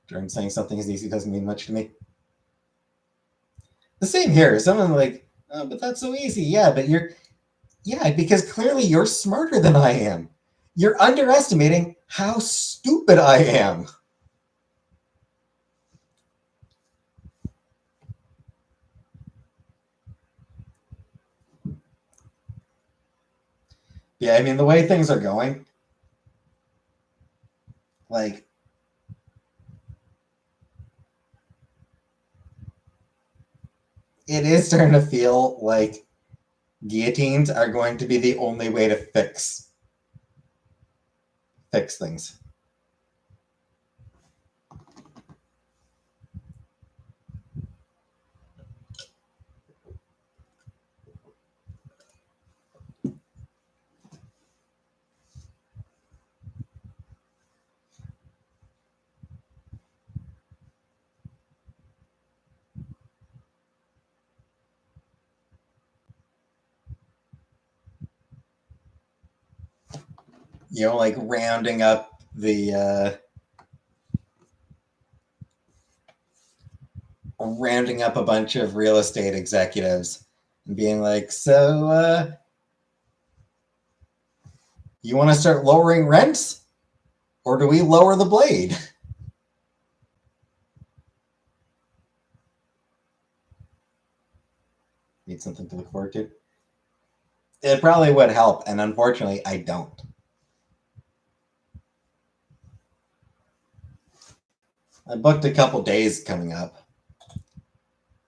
during saying something is easy doesn't mean much to me. The same here. Someone like, oh, but that's so easy. Yeah, but yeah, because clearly you're smarter than I am. You're underestimating how stupid I am. Yeah, I mean, the way things are going, like, it is starting to feel like guillotines are going to be the only way to fix things. You know, like rounding up a bunch of real estate executives and being like, so you want to start lowering rents, or do we lower the blade? Need something to look forward to. It probably would help, and unfortunately, I don't. I booked a couple days coming up.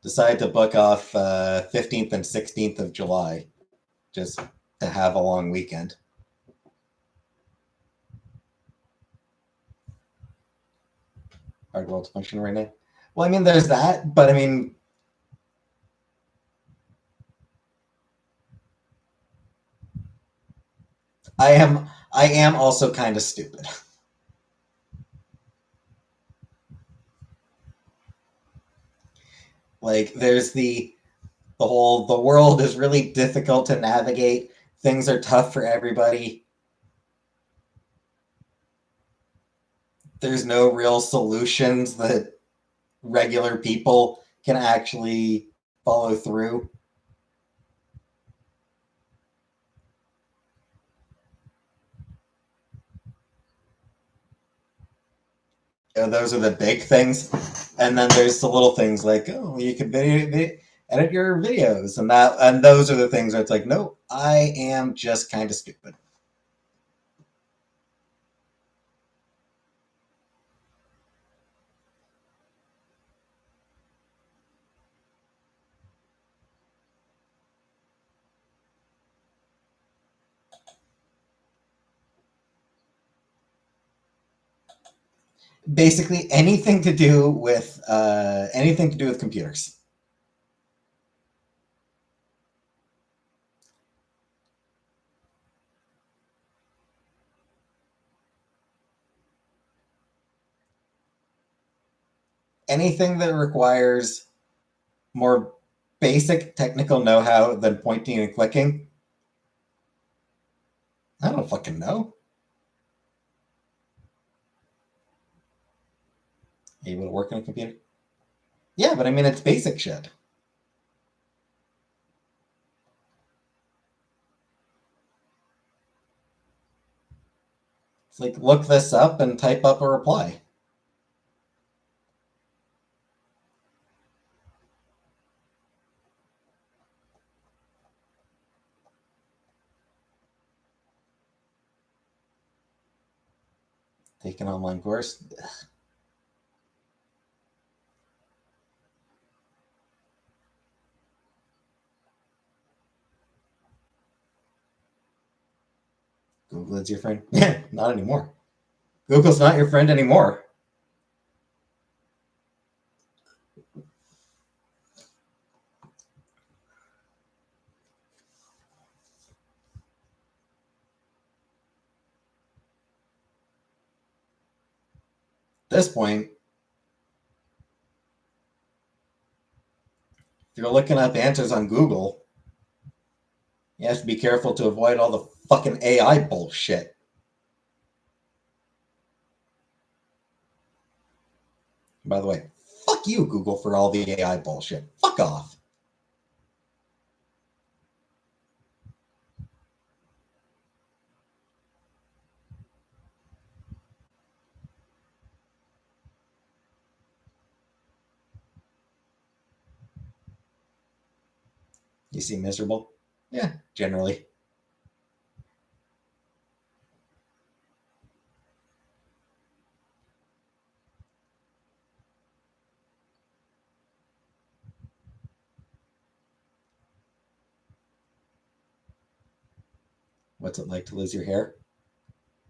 Decided to book off 15th and 16th of July, just to have a long weekend. Hard world to function right now. Well, I mean, there's that, but I mean, I am also kind of stupid. Like there's the world is really difficult to navigate. Things are tough for everybody. There's no real solutions that regular people can actually follow through. You know, those are the big things, and then there's the little things like, oh, you can edit your videos, and those are the things where it's like, no, I am just kind of stupid. Basically, anything to do with computers. Anything that requires more basic technical know-how than pointing and clicking. I don't fucking know. Are you able to work on a computer? Yeah, but I mean, it's basic shit. It's like, look this up and type up a reply. Take an online course. Google is your friend. Yeah, not anymore. Google's not your friend anymore. At this point, if you're looking up answers on Google, you have to be careful to avoid all the fucking AI bullshit. By the way, fuck you, Google, for all the AI bullshit. Fuck off. You seem miserable. Yeah, generally. What's it like to lose your hair?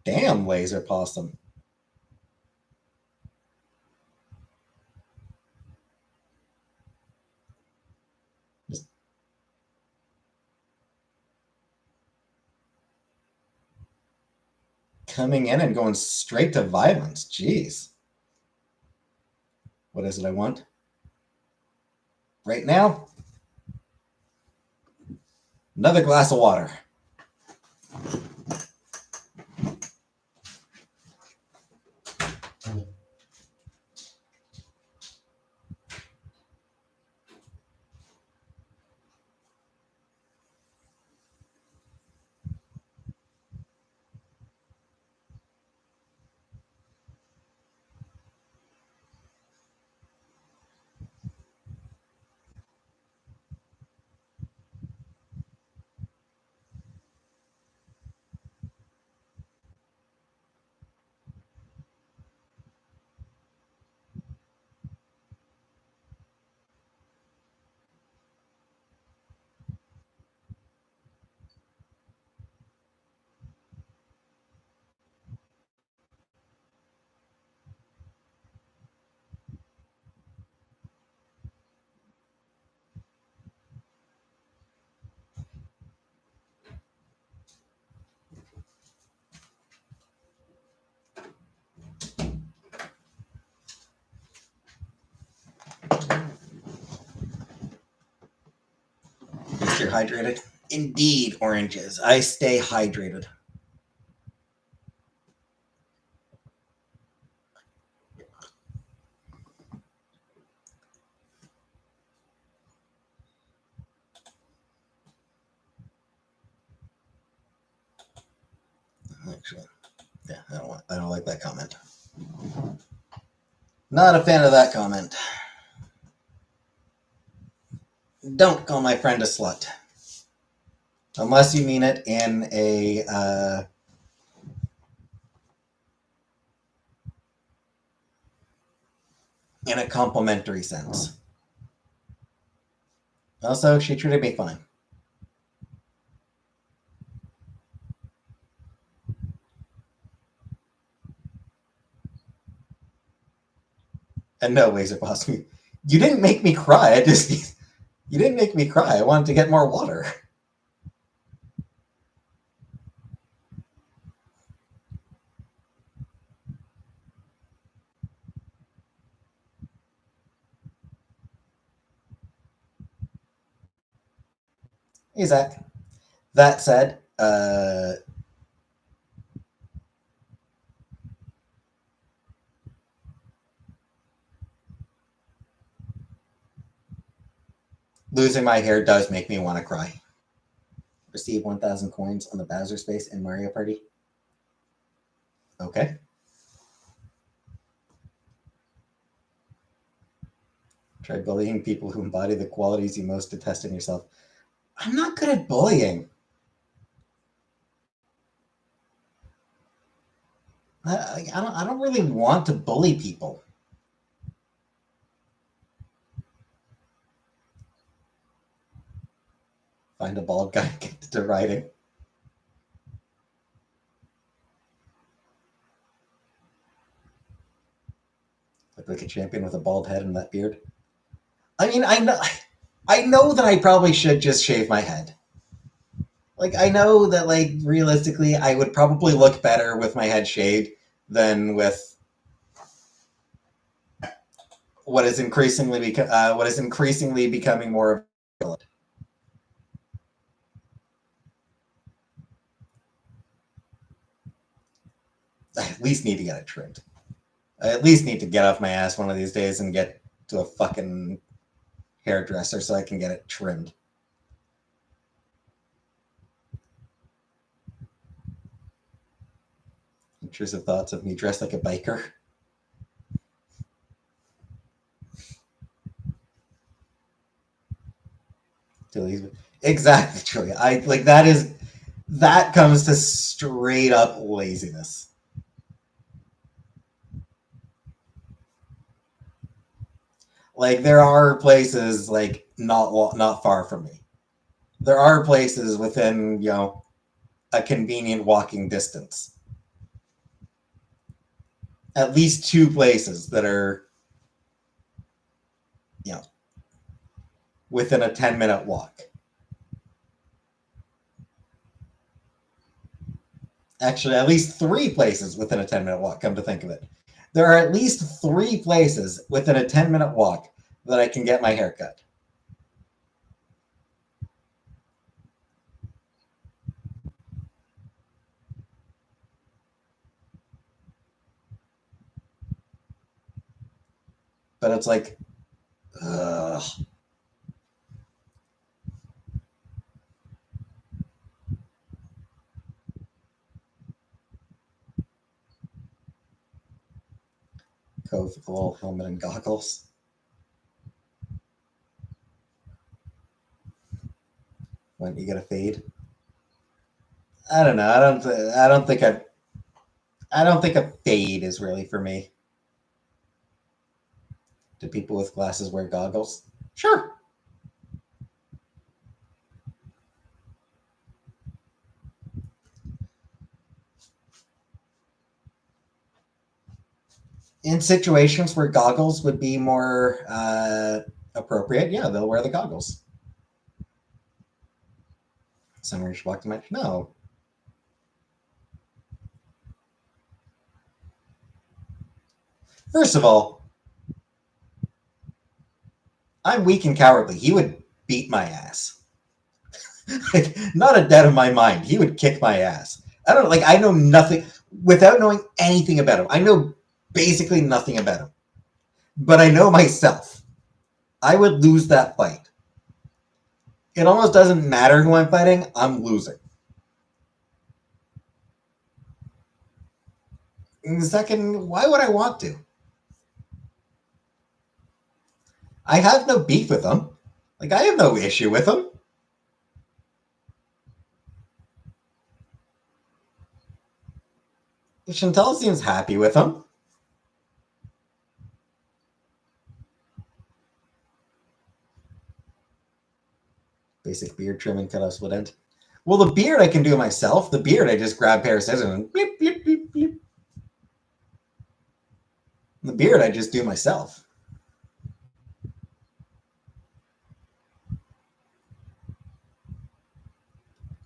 Damn, laser possum. Just coming in and going straight to violence. Jeez. What is it I want? Right now, another glass of water. you're hydrated. Indeed, oranges. I stay hydrated. Actually, yeah, I don't like that comment. Not a fan of that comment. Don't call my friend a slut. Unless you mean it in a complimentary sense. Also, she treated me fine. And no ways are possible. You didn't make me cry. You didn't make me cry. I wanted to get more water. Hey, Zach. That said, losing my hair does make me want to cry. Receive 1,000 coins on the Bowser space in Mario Party. Okay. Try bullying people who embody the qualities you most detest in yourself. I'm not good at bullying. I don't really want to bully people. Find a bald guy, get to writing. Look like a champion with a bald head and that beard. I mean, I know that I probably should just shave my head. Like, I know that, like, realistically, I would probably look better with my head shaved than with what is increasingly becoming more of. I at least need to get it trimmed. I at least need to get off my ass one of these days and get to a fucking hairdresser so I can get it trimmed. Intrusive thoughts of me dressed like a biker. Exactly, Julia. I like that comes to straight up laziness. Like there are places like not far from me. There are places within a convenient walking distance. At least two places that are within a 10-minute walk. Actually, at least three places within a 10-minute walk, come to think of it. There are at least three places within a 10-minute walk that I can get my hair cut. But it's like, ugh. Cove with a little helmet and goggles. When you get a fade. I don't know. I don't think a fade is really for me. Do people with glasses wear goggles? Sure. In situations where goggles would be more appropriate, yeah, they'll wear the goggles. Someone just walked in my no. First of all, I'm weak and cowardly. He would beat my ass. Like, not a doubt in my mind, he would kick my ass. I don't know, like I know nothing without knowing anything about him. I know basically nothing about him, but I know myself. I would lose that fight. It almost doesn't matter who I'm fighting. I'm losing. And the second, why would I want to? I have no beef with him. Like I have no issue with him. Chantel seems happy with him. Basic beard trim and cut off split end. Well, the beard I can do myself. The beard I just grab a pair of scissors and bleep, bleep, bleep, bleep. The beard I just do myself.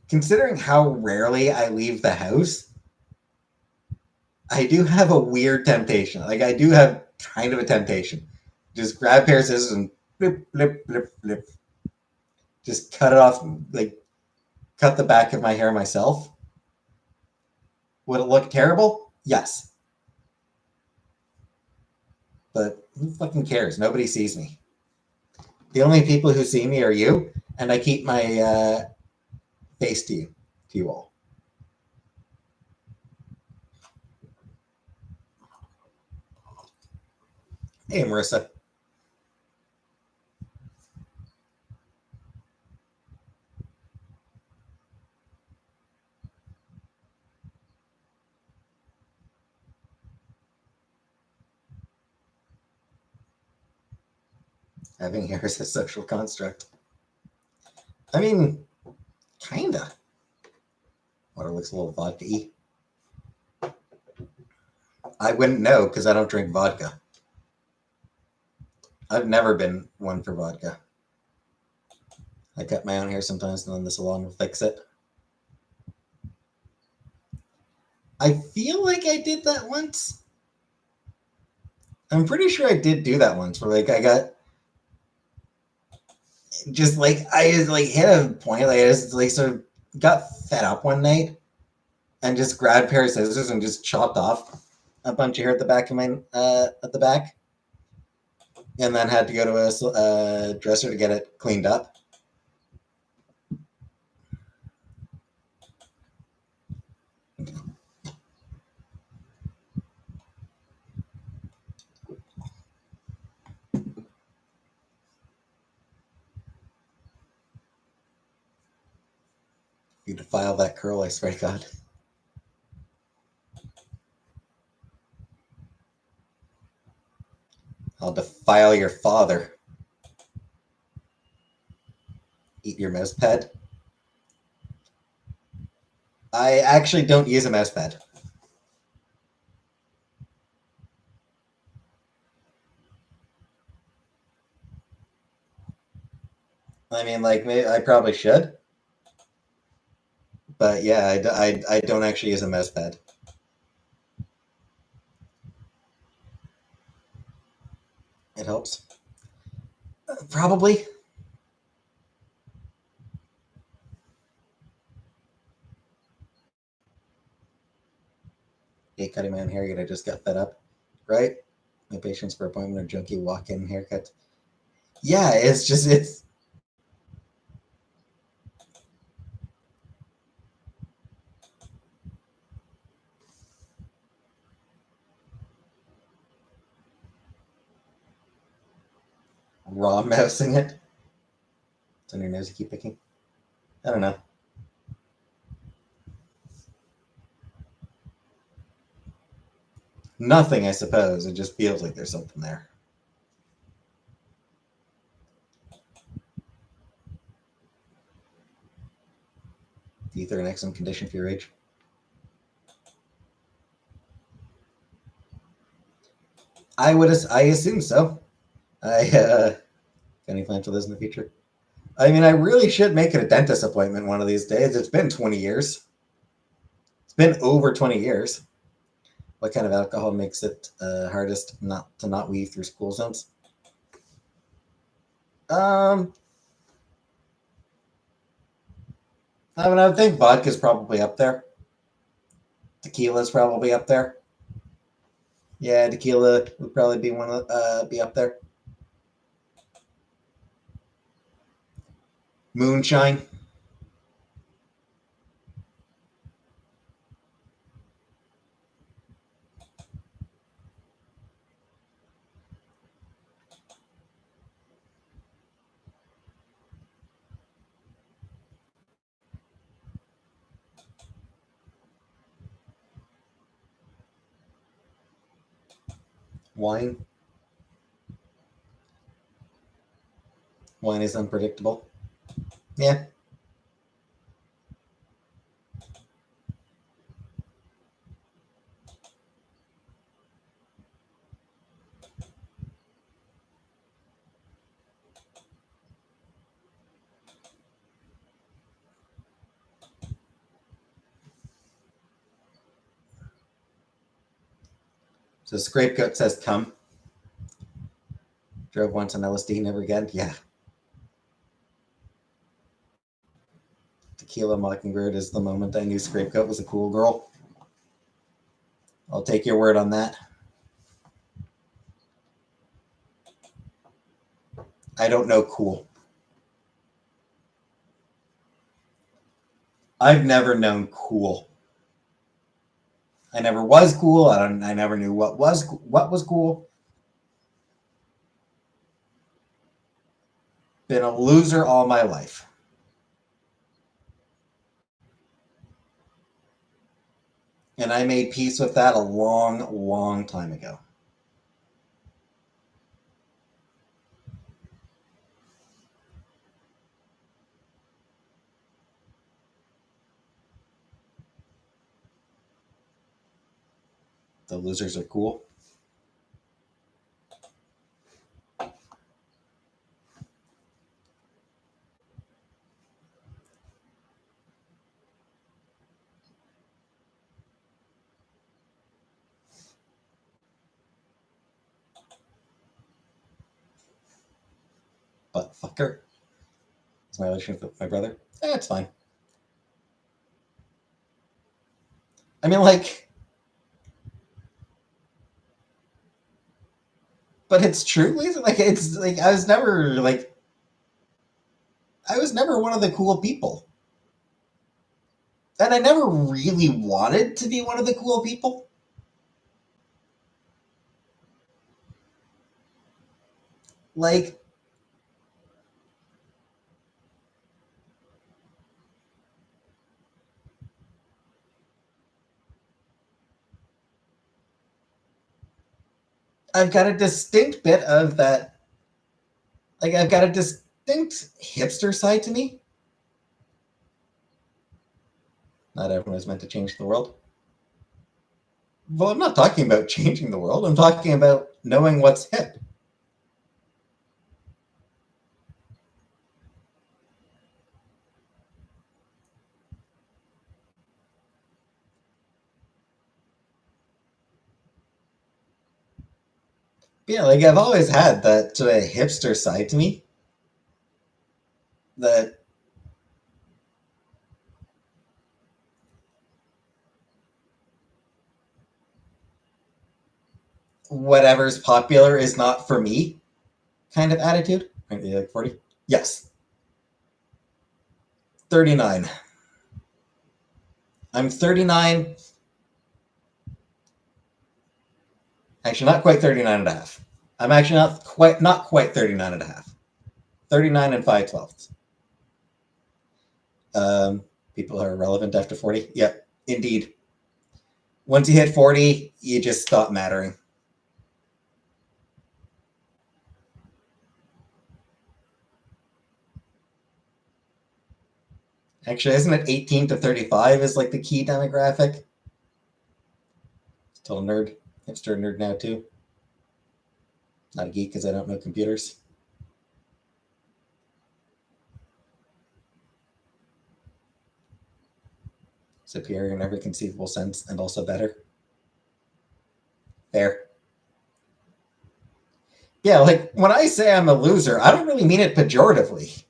Considering how rarely I leave the house, I do have a weird temptation. Like I do have kind of a temptation. Just grab a pair of scissors and blip, blip, blip, blip. Just cut it off, like cut the back of my hair myself. Would it look terrible? Yes. But who fucking cares? Nobody sees me. The only people who see me are you, and I keep my face to you all. Hey, Marissa. Having hair is a social construct. I mean, kinda. Water looks a little vodka-y. I wouldn't know because I don't drink vodka. I've never been one for vodka. I cut my own hair sometimes, and then the salon will fix it. I feel like I did that once. I'm pretty sure I did do that once, where like I got just like I just like hit a point, like I just like sort of got fed up one night and just grabbed a pair of scissors and just chopped off a bunch of hair at the back of my at the back, and then had to go to a dresser to get it cleaned up. You defile that curl, I swear to God. I'll defile your father. Eat your mouse pad. I actually don't use a mouse pad. I mean, like, maybe I probably should, but yeah, I don't actually use a mouse pad. It helps. Probably. Hate cutting my own hair, yet I just got fed up. Right? My patience for appointment or junkie walk-in haircut. Yeah, it's raw mousing it. It's on your nose you keep picking. I don't know. Nothing, I suppose. It just feels like there's something there. Teeth are in excellent condition for your age. I assume so. I any plans for this in the future? I mean, I really should make it a dentist appointment one of these days. It's been 20 years. It's been over 20 years. What kind of alcohol makes it hardest not to not weave through school zones? Um, I mean, I would think vodka's probably up there. Tequila's probably up there. Yeah, tequila would probably be be up there. Moonshine. Wine. Wine is unpredictable. Yeah. So Scapegoat says come. Drove once on LSD, never again. Yeah. Tequila Mockingbird is the moment I knew Scapegoat was a cool girl. I'll take your word on that. I don't know cool. I've never known cool. I never was cool. I never knew what was cool. Been a loser all my life. And I made peace with that a long, long time ago. The losers are cool. But fucker. Is my relationship with my brother? It's fine. I mean, like, but it's true, Lisa. Like, it's like I was never one of the cool people, and I never really wanted to be one of the cool people. Like, I've got a distinct bit of that. Like, I've got a distinct hipster side to me. Not everyone is meant to change the world. Well, I'm not talking about changing the world. I'm talking about knowing what's hip. Yeah, like I've always had that sort of hipster side to me. That whatever's popular is not for me kind of attitude. Like 40? Yes. 39. I'm 39. Actually, not quite 39 and a half. I'm actually not quite 39 and a half. 39 and 5/12. People are irrelevant after 40. Yep, indeed. Once you hit 40, you just stop mattering. Actually, isn't it 18 to 35 is like the key demographic? Still a nerd. Hipster nerd now, too. Not a geek because I don't know computers. Superior in every conceivable sense and also better. Fair. Yeah, like when I say I'm a loser, I don't really mean it pejoratively.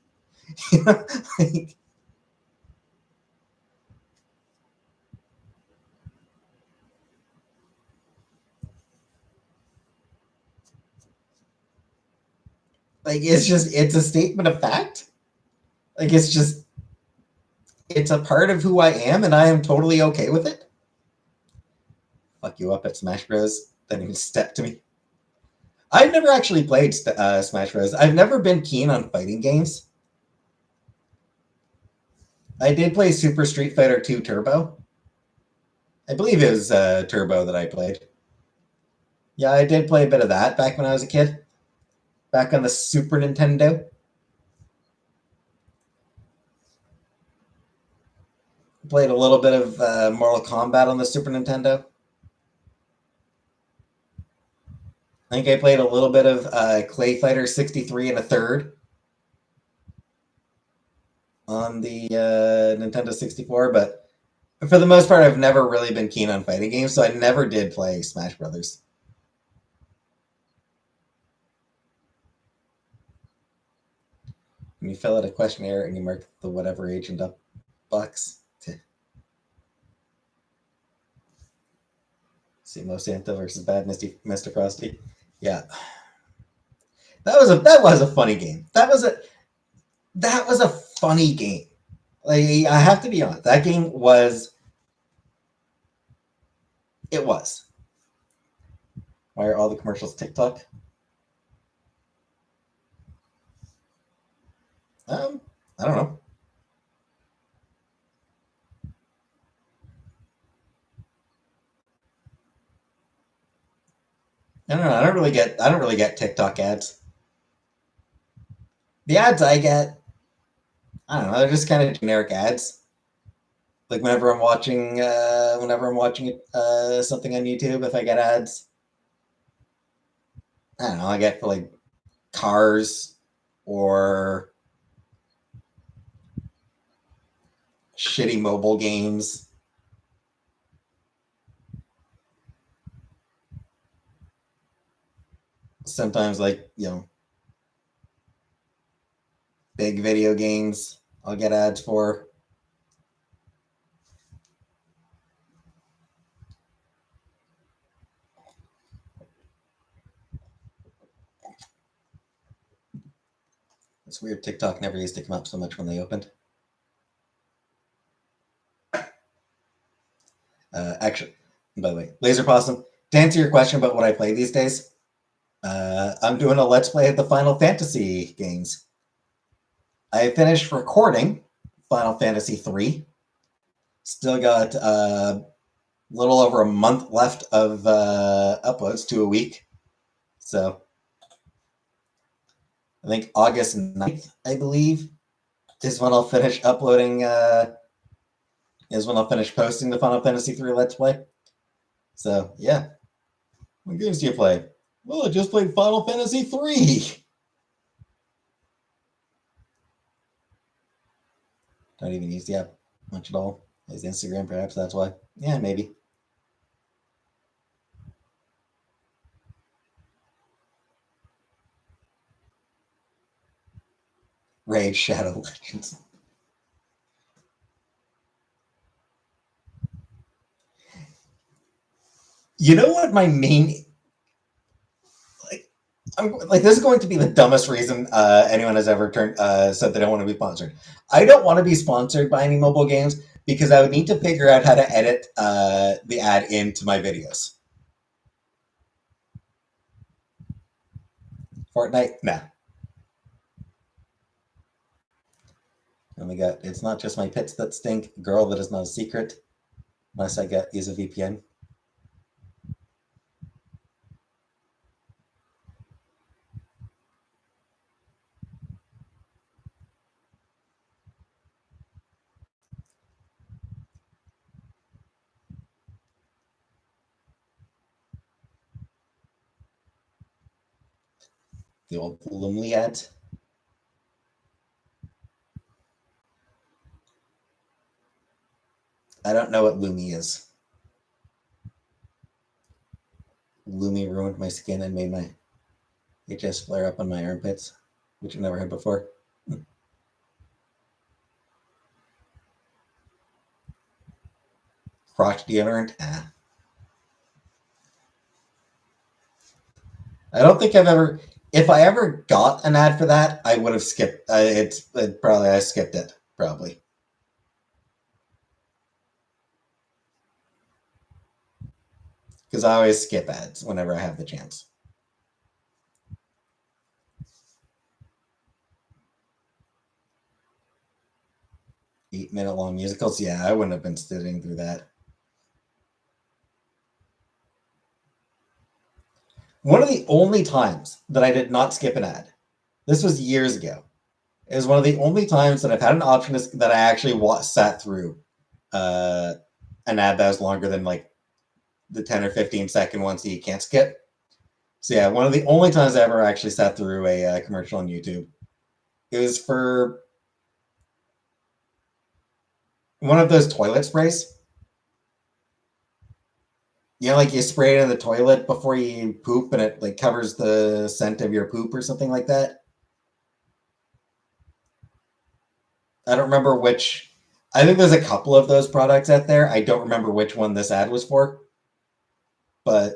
You know, like, Like, it's a statement of fact. Like, it's a part of who I am, and I am totally okay with it. Fuck you up at Smash Bros. Didn't even step to me. I've never actually played Smash Bros. I've never been keen on fighting games. I did play Super Street Fighter 2 Turbo. I believe it was Turbo that I played. Yeah, I did play a bit of that back when I was a kid. Back on the Super Nintendo. Played a little bit of Mortal Kombat on the Super Nintendo. I think I played a little bit of Clay Fighter 63 and a third on the Nintendo 64, but for the most part, I've never really been keen on fighting games, so I never did play Smash Brothers. And you fill out a questionnaire and you mark the whatever age and up box. See, Mo Santa versus Bad Mr. Frosty. Yeah, that was a funny game. That was a funny game. Like, I have to be honest, that game was. It was. Why are all the commercials TikTok? I don't know. I don't know. I don't really get TikTok ads. The ads I get, I don't know. They're just kind of generic ads. Like whenever I'm watching something on YouTube, if I get ads, I don't know. I get for like cars or shitty mobile games. Sometimes, like, big video games, I'll get ads for. It's weird. TikTok never used to come up so much when they opened. Actually, by the way, Laser Possum, to answer your question about what I play these days, I'm doing a Let's Play of the Final Fantasy games. I finished recording Final Fantasy 3. Still got a little over a month left of uploads to a week. So I think August 9th, I believe, is when I'll finish uploading, is when I'll finish posting the Final Fantasy 3 Let's Play. So, yeah. What games do you play? Well, I just played Final Fantasy 3. Don't even use the app much at all. Is Instagram, perhaps that's why. Yeah, maybe. Raid Shadow Legends. You know what my main this is going to be the dumbest reason anyone has ever said they don't want to be sponsored. I don't want to be sponsored by any mobile games because I would need to figure out how to edit the ad into my videos. Fortnite, nah. And we got It's Not Just My Pits That Stink, Girl That Is Not a Secret, unless I use a VPN. The old Lumley ads. I don't know what Lumi is. Lumi ruined my skin and made my HS flare up on my armpits, which I've never had before. Crotch deodorant? Ah. I don't think I've ever. If I ever got an ad for that, I would have skipped. I skipped it probably because I always skip ads whenever I have the chance. 8 minute long musicals, yeah, I wouldn't have been sitting through that. One of the only times that I did not skip an ad, this was years ago. It was one of the only times that I've had an option that I actually sat through uh, an ad that was longer than like the 10 or 15-second ones that you can't skip. So yeah, one of the only times I ever actually sat through a commercial on YouTube. It was for one of those toilet sprays. You know, like you spray it in the toilet before you poop, and it like covers the scent of your poop or something like that. I don't remember which. I think there's a couple of those products out there. I don't remember which one this ad was for, but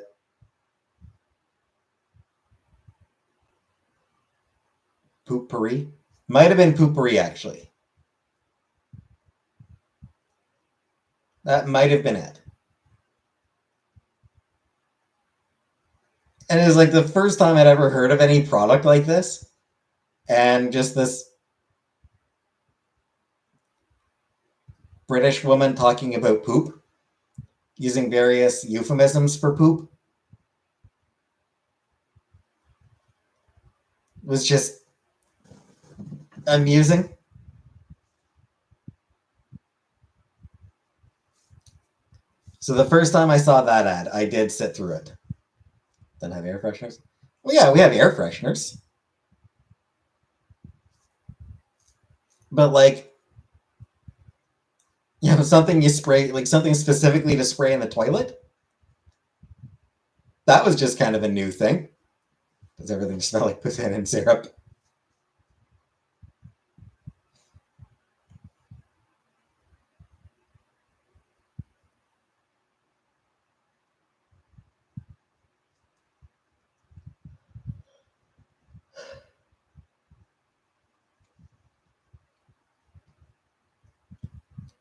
Poopery might have been Poopery actually. That might have been it. And it was like the first time I'd ever heard of any product like this, and just this British woman talking about poop, using various euphemisms for poop, was just amusing. So the first time I saw that ad, I did sit through it. Then have air fresheners? Well, yeah, we have air fresheners. But like, you know, something you spray, like something specifically to spray in the toilet, that was just kind of a new thing. Does everything smell like poutine and syrup?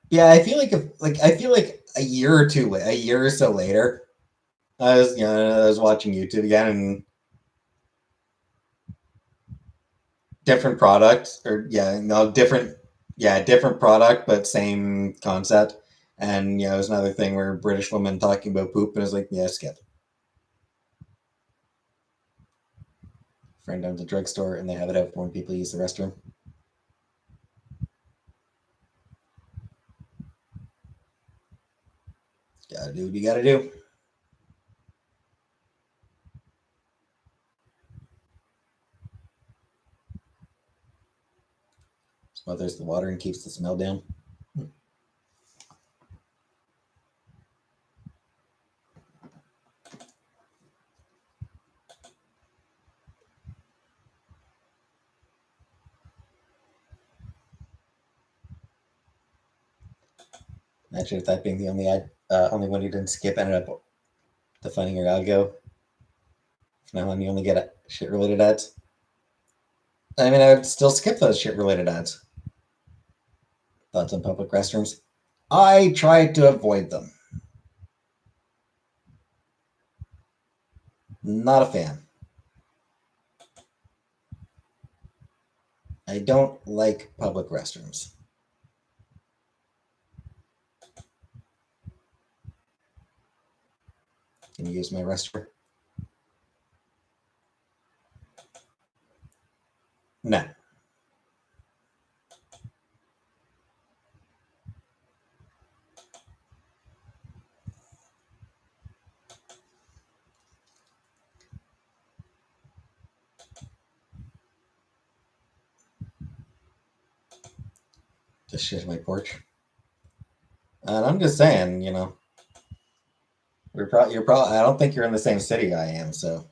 Yeah, I feel like a year or so later, I was watching YouTube again, and different product, or yeah, no, different product, but same concept. And it was another thing where a British woman talking about poop, and I was like, yeah, skip. Friend owns a drugstore, and they have it out for when people use the restroom. Gotta do what you gotta do. Smothers the water and keeps the smell down. Imagine if that being the only one you didn't skip ended up defining your algo. From now on, you only get shit related ads. I mean, I would still skip those shit related ads. Thoughts on public restrooms? I tried to avoid them. Not a fan. I don't like public restrooms. Can you use my restroom? No. Just shit my porch. And I'm just saying, you're probably. I don't think you're in the same city I am, so.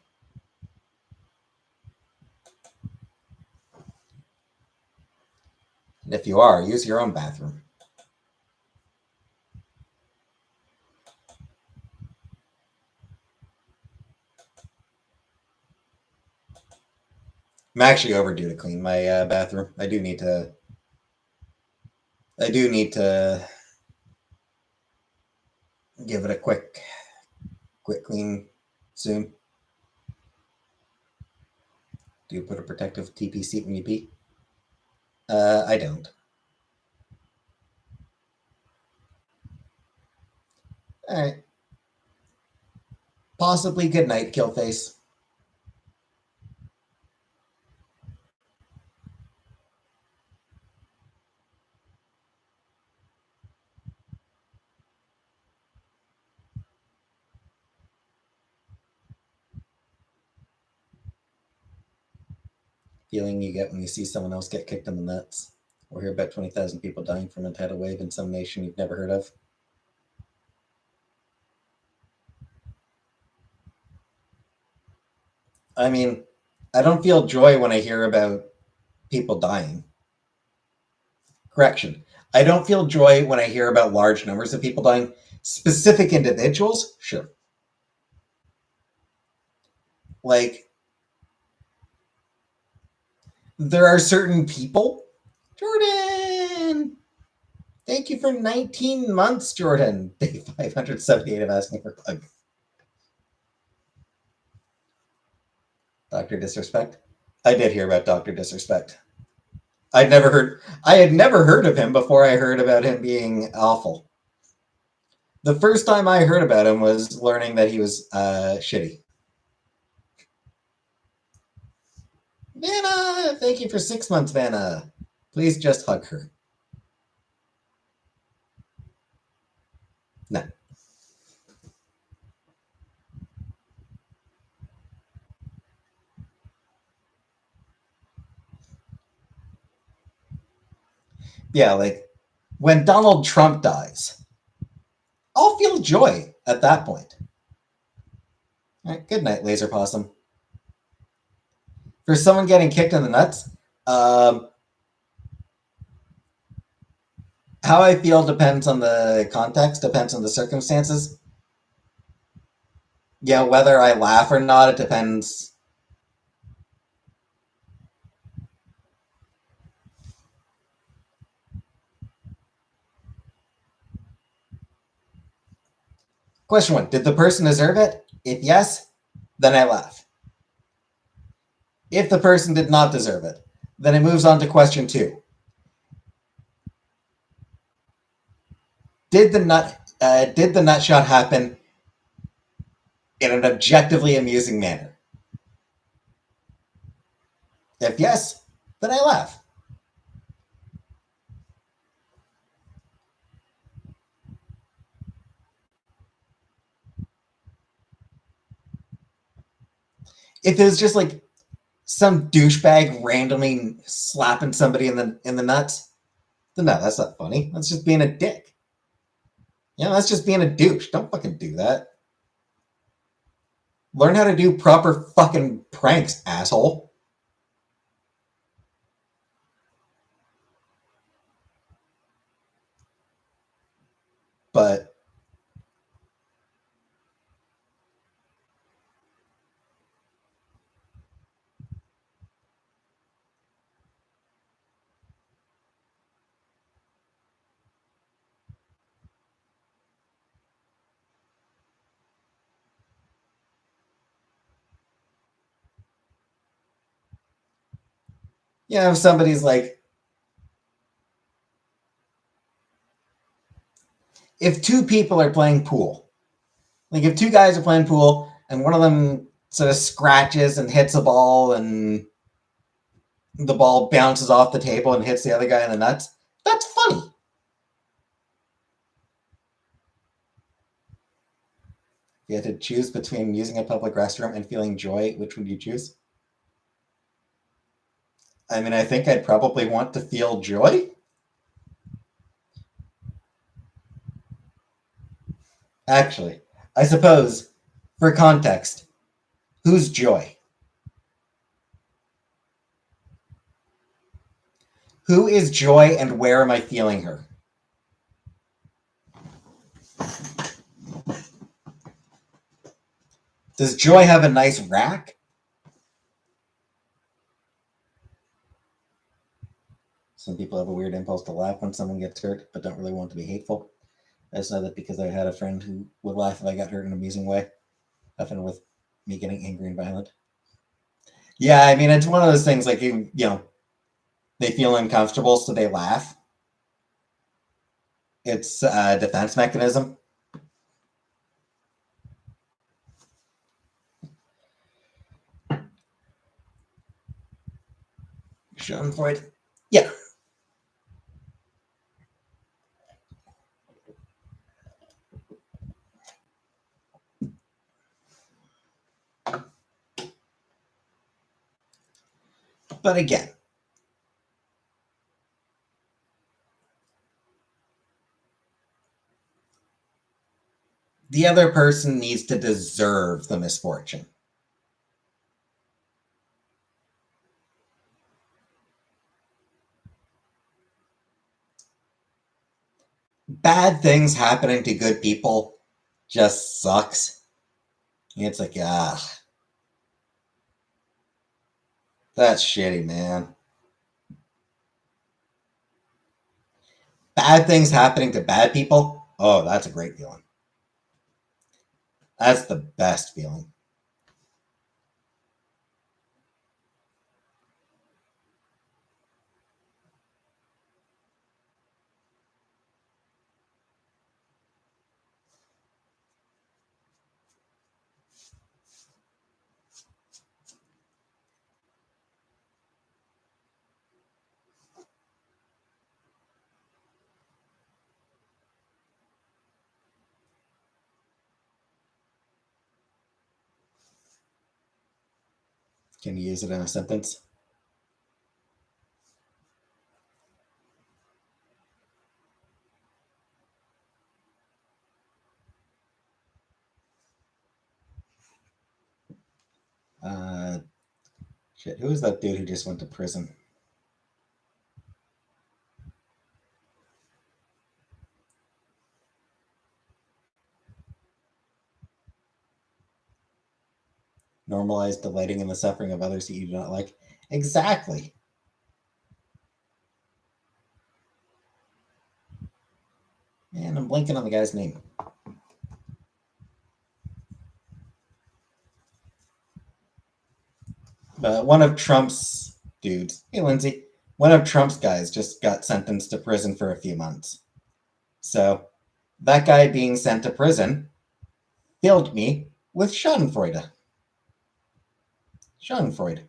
And if you are, use your own bathroom. actually overdue to clean my bathroom. I do need to give it a quick clean soon. Do you put a protective TP seat when you pee? I don't. All right. Possibly good night, Killface. Feeling you get when you see someone else get kicked in the nuts, or hear about 20,000 people dying from a tidal wave in some nation you've never heard of. I mean, I don't feel joy when I hear about people dying. Correction. I don't feel joy when I hear about large numbers of people dying. Specific individuals, sure. Like, there are certain people. Jordan! Thank you for 19 months, Jordan. Day 578 of asking for a hug. Dr. Disrespect? I did hear about Dr. Disrespect. I had never heard of him before I heard about him being awful. The first time I heard about him was learning that he was shitty. Vanna, thank you for 6 months, Vanna. Please just hug her. No. Yeah, like when Donald Trump dies, I'll feel joy at that point. All right, good night, Laser Possum. For someone getting kicked in the nuts, how I feel depends on the context, depends on the circumstances. Yeah, whether I laugh or not, it depends. Question 1, did the person deserve it? If yes, then I laugh. If the person did not deserve it, then it moves on to question 2. Did the nut shot happen in an objectively amusing manner? If yes, then I laugh. If it was just like some douchebag randomly slapping somebody in the nuts, then no, that's not funny. That's just being a dick. You know, that's just being a douche. Don't fucking do that. Learn how to do proper fucking pranks, asshole. But you know, if somebody's like, if two people are playing pool, like if two guys are playing pool and one of them sort of scratches and hits a ball and the ball bounces off the table and hits the other guy in the nuts, that's funny. If you had to choose between using a public restroom and feeling joy, which would you choose? I mean, I think I'd probably want to feel joy. Actually, I suppose, for context, who's Joy? Who is Joy and where am I feeling her? Does Joy have a nice rack? Some people have a weird impulse to laugh when someone gets hurt, but don't really want to be hateful. I just know that because I had a friend who would laugh if I got hurt in an amusing way, often with me getting angry and violent. Yeah, I mean, it's one of those things like, they feel uncomfortable, so they laugh. It's a defense mechanism. Schadenfreude. Yeah. But again, the other person needs to deserve the misfortune. Bad things happening to good people just sucks. It's like, that's shitty, man. Bad things happening to bad people, oh, that's a great feeling. That's the best feeling. Can you use it in a sentence? Uh, Shit, who is that dude who just went to prison? Normalize delighting in the suffering of others that you do not like. Exactly. Man, I'm blanking on the guy's name. But one of Trump's dudes, hey Lindsay, one of Trump's guys just got sentenced to prison for a few months. So that guy being sent to prison filled me with Schadenfreude. Schadenfreude.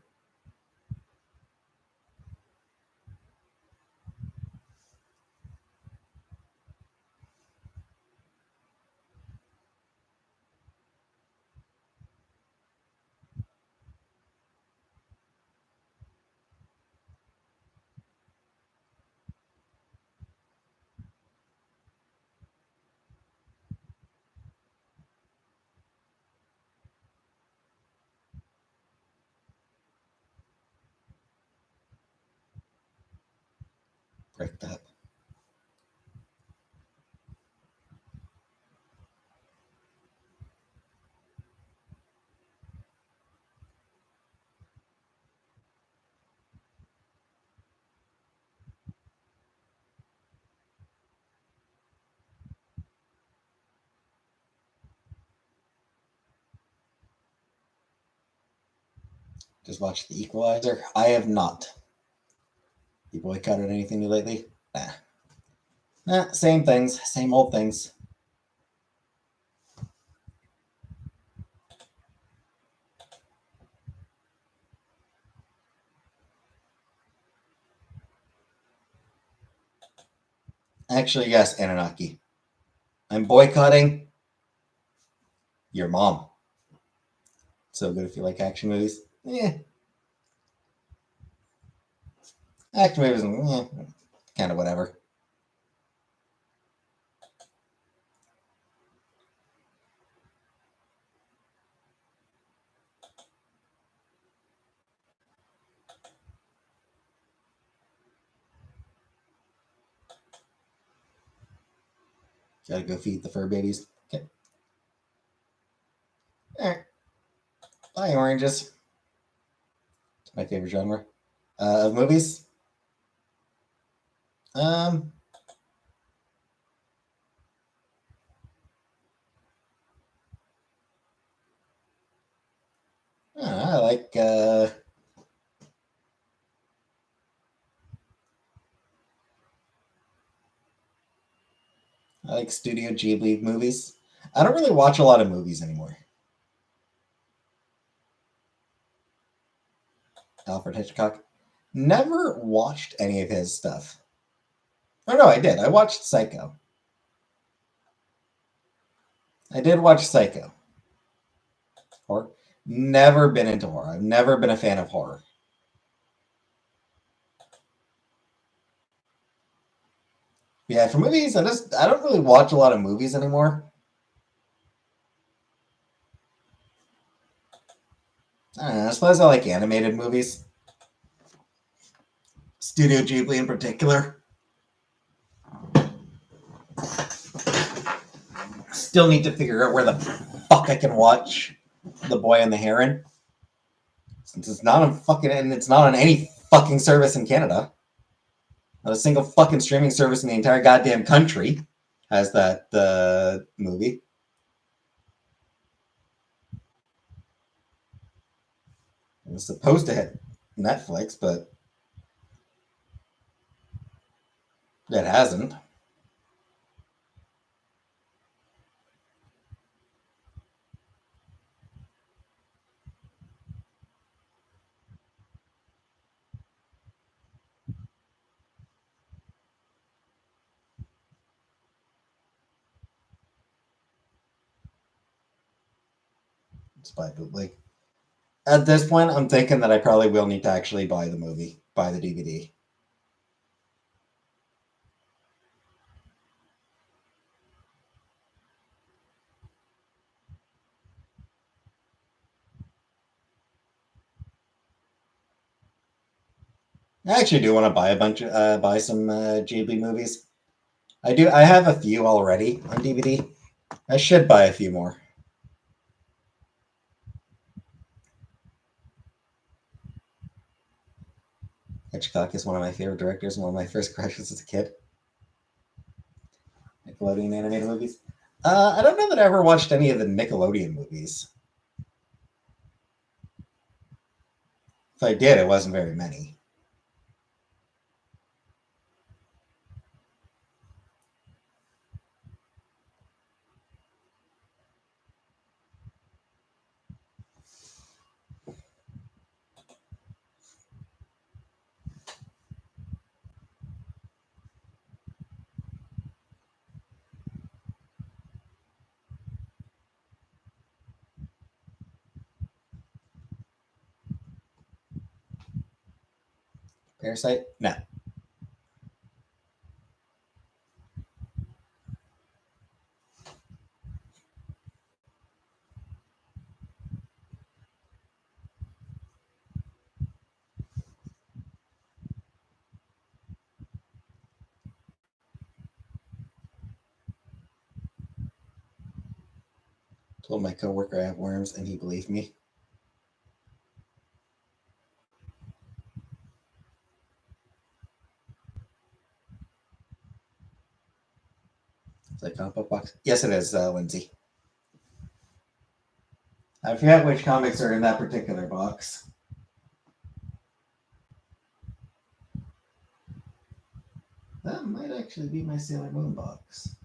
Break that. Just watch The Equalizer. I have not. You boycotted anything new lately? Nah. Nah, same things, same old things. Actually, yes, Anunnaki. I'm boycotting your mom. So good if you like action movies. Action movies, kind of whatever. Gotta go feed the fur babies. Okay. All right. Bye, oranges. It's my favorite genre of movies. Um, I like Studio Ghibli movies. I don't really watch a lot of movies anymore. Alfred Hitchcock. Never watched any of his stuff. Oh no, I did. I watched Psycho. I did watch Psycho. Horror. Never been into horror. I've never been a fan of horror. Yeah, for movies, I don't really watch a lot of movies anymore. I don't know. I suppose I like animated movies. Studio Ghibli in particular. Still need to figure out where the fuck I can watch The Boy and the Heron. Since it's not on fucking and it's not on any fucking service in Canada. Not a single fucking streaming service in the entire goddamn country has that movie. It was supposed to hit Netflix, but it hasn't. It's by bootleg. At this point, I'm thinking that I probably will need to actually buy the movie, buy the DVD. I actually do want to buy buy some Ghibli movies. I do. I have a few already on DVD. I should buy a few more. Hitchcock is one of my favorite directors and one of my first crushes as a kid. Nickelodeon animated movies. I don't know that I ever watched any of the Nickelodeon movies. If I did, it wasn't very many. Parasite? No. Told my coworker I have worms, and he believed me. It's like comic book box. Yes, it is, Lindsay. I forget which comics are in that particular box. That might actually be my Sailor Moon box.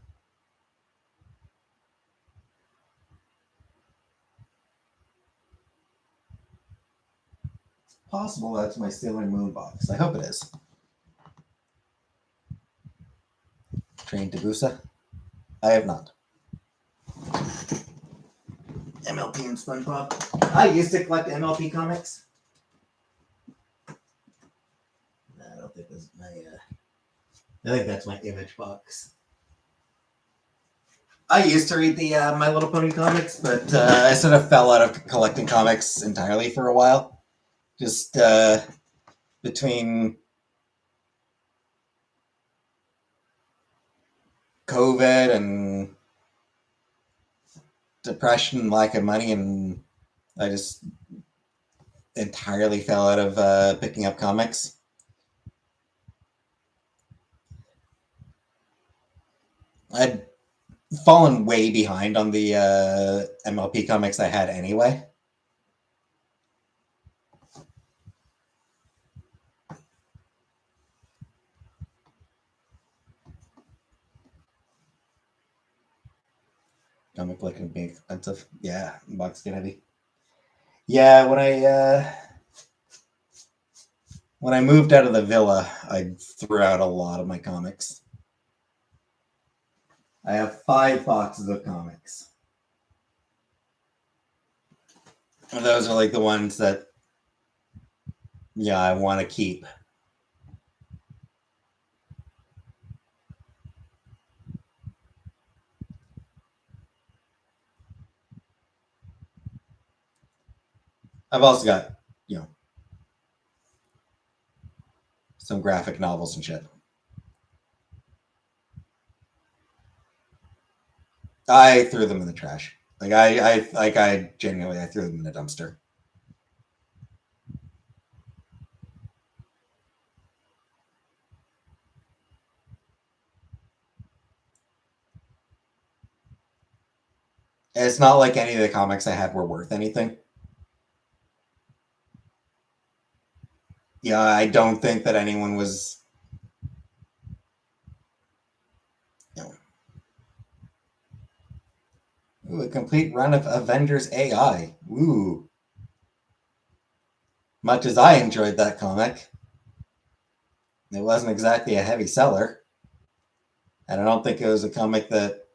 It's possible that's my Sailor Moon box. I hope it is. Train to Busa? I have not. MLP and SpongeBob. I used to collect MLP comics. No, I don't think this is my. I think that's my Image box. I used to read the My Little Pony comics, but I sort of fell out of collecting comics entirely for a while. Just between COVID and depression, lack of money, and I just entirely fell out of picking up comics. I'd fallen way behind on the MLP comics I had anyway. Comic book can be expensive. Yeah, box get heavy. Yeah, when I moved out of the villa, I threw out a lot of my comics. I have 5 boxes of comics. And those are like the ones that, yeah, I want to keep. I've also got, you know, some graphic novels and shit. I threw them in the trash. I genuinely, I threw them in the dumpster. It's not like any of the comics I had were worth anything. Yeah, I don't think that anyone was, you know, ooh, a complete run of Avengers AI. Ooh, much as I enjoyed that comic, it wasn't exactly a heavy seller, and I don't think it was a comic that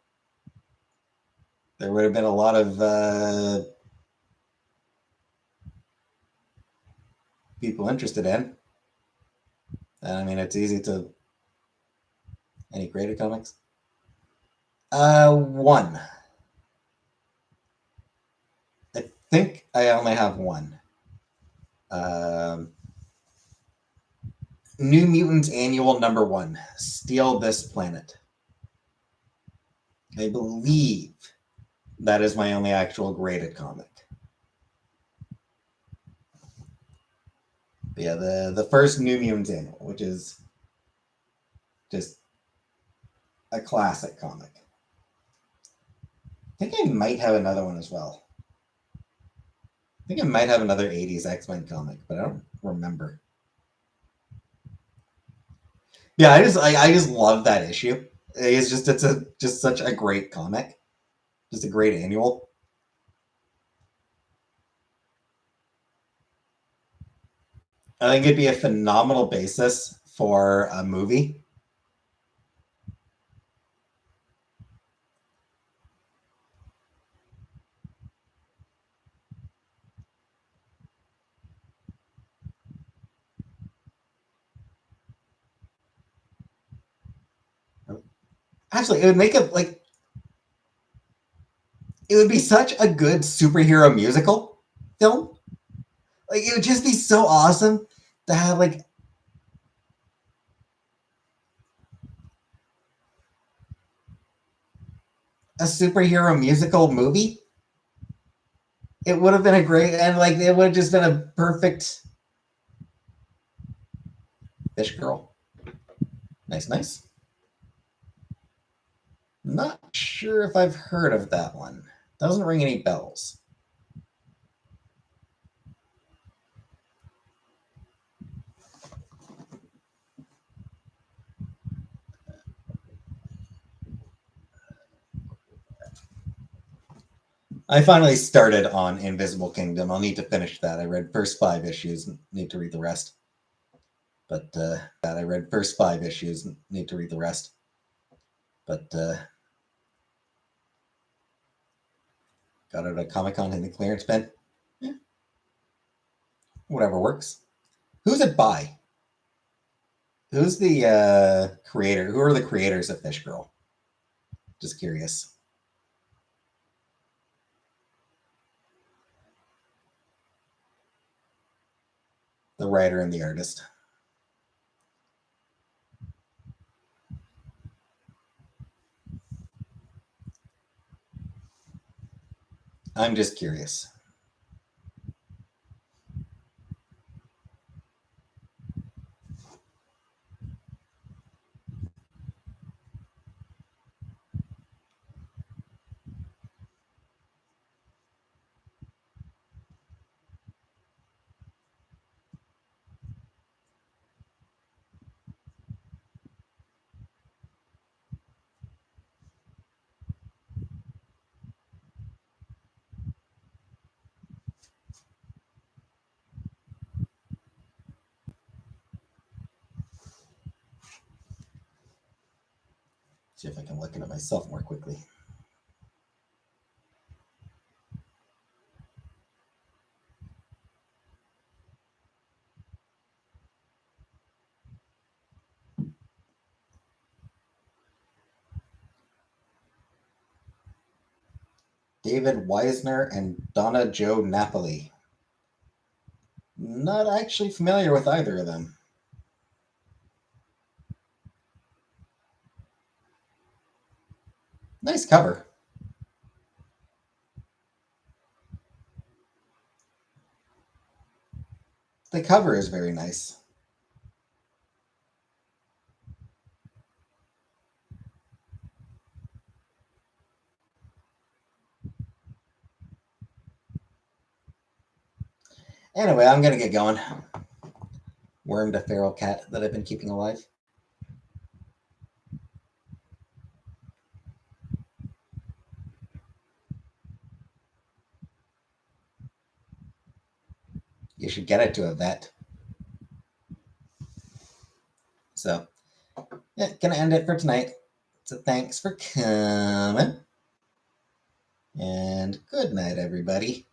there would have been a lot of people interested in. And I mean, it's easy to any creative comics. One. I think I only have one. Um, New Mutants Annual #1. Steal This Planet. I believe that is my only actual graded comic. But yeah, the first New Mutants Annual, which is just a classic comic. I think I might have another one as well. I think I might have another 80s X-Men comic, but I don't remember. Yeah, I just love that issue. It's just such a great comic. Just a great annual. I think it'd be a phenomenal basis for a movie. Actually, it would make it like it would be such a good superhero musical film. Like it would just be so awesome to have like a superhero musical movie. It would have been a great and like it would have just been a perfect Fish Girl. Nice, nice. Not sure if I've heard of that one. Doesn't ring any bells. I finally started on Invisible Kingdom. I'll need to finish that. I read first 5 issues. Need to read the rest. But I read first 5 issues. Need to read the rest. But got it at Comic Con in the clearance bin. Yeah, whatever works. Who's it by? Who's the creator? Who are the creators of Fish Girl? Just curious. The writer and the artist. I'm just curious. See if I can look at it myself more quickly. David Weisner and Donna Jo Napoli. Not actually familiar with either of them. Nice cover. The cover is very nice. Anyway, I'm going to get going. Wormed a feral cat that I've been keeping alive. You should get it to a vet. So, yeah, gonna end it for tonight. So thanks for coming. And good night, everybody.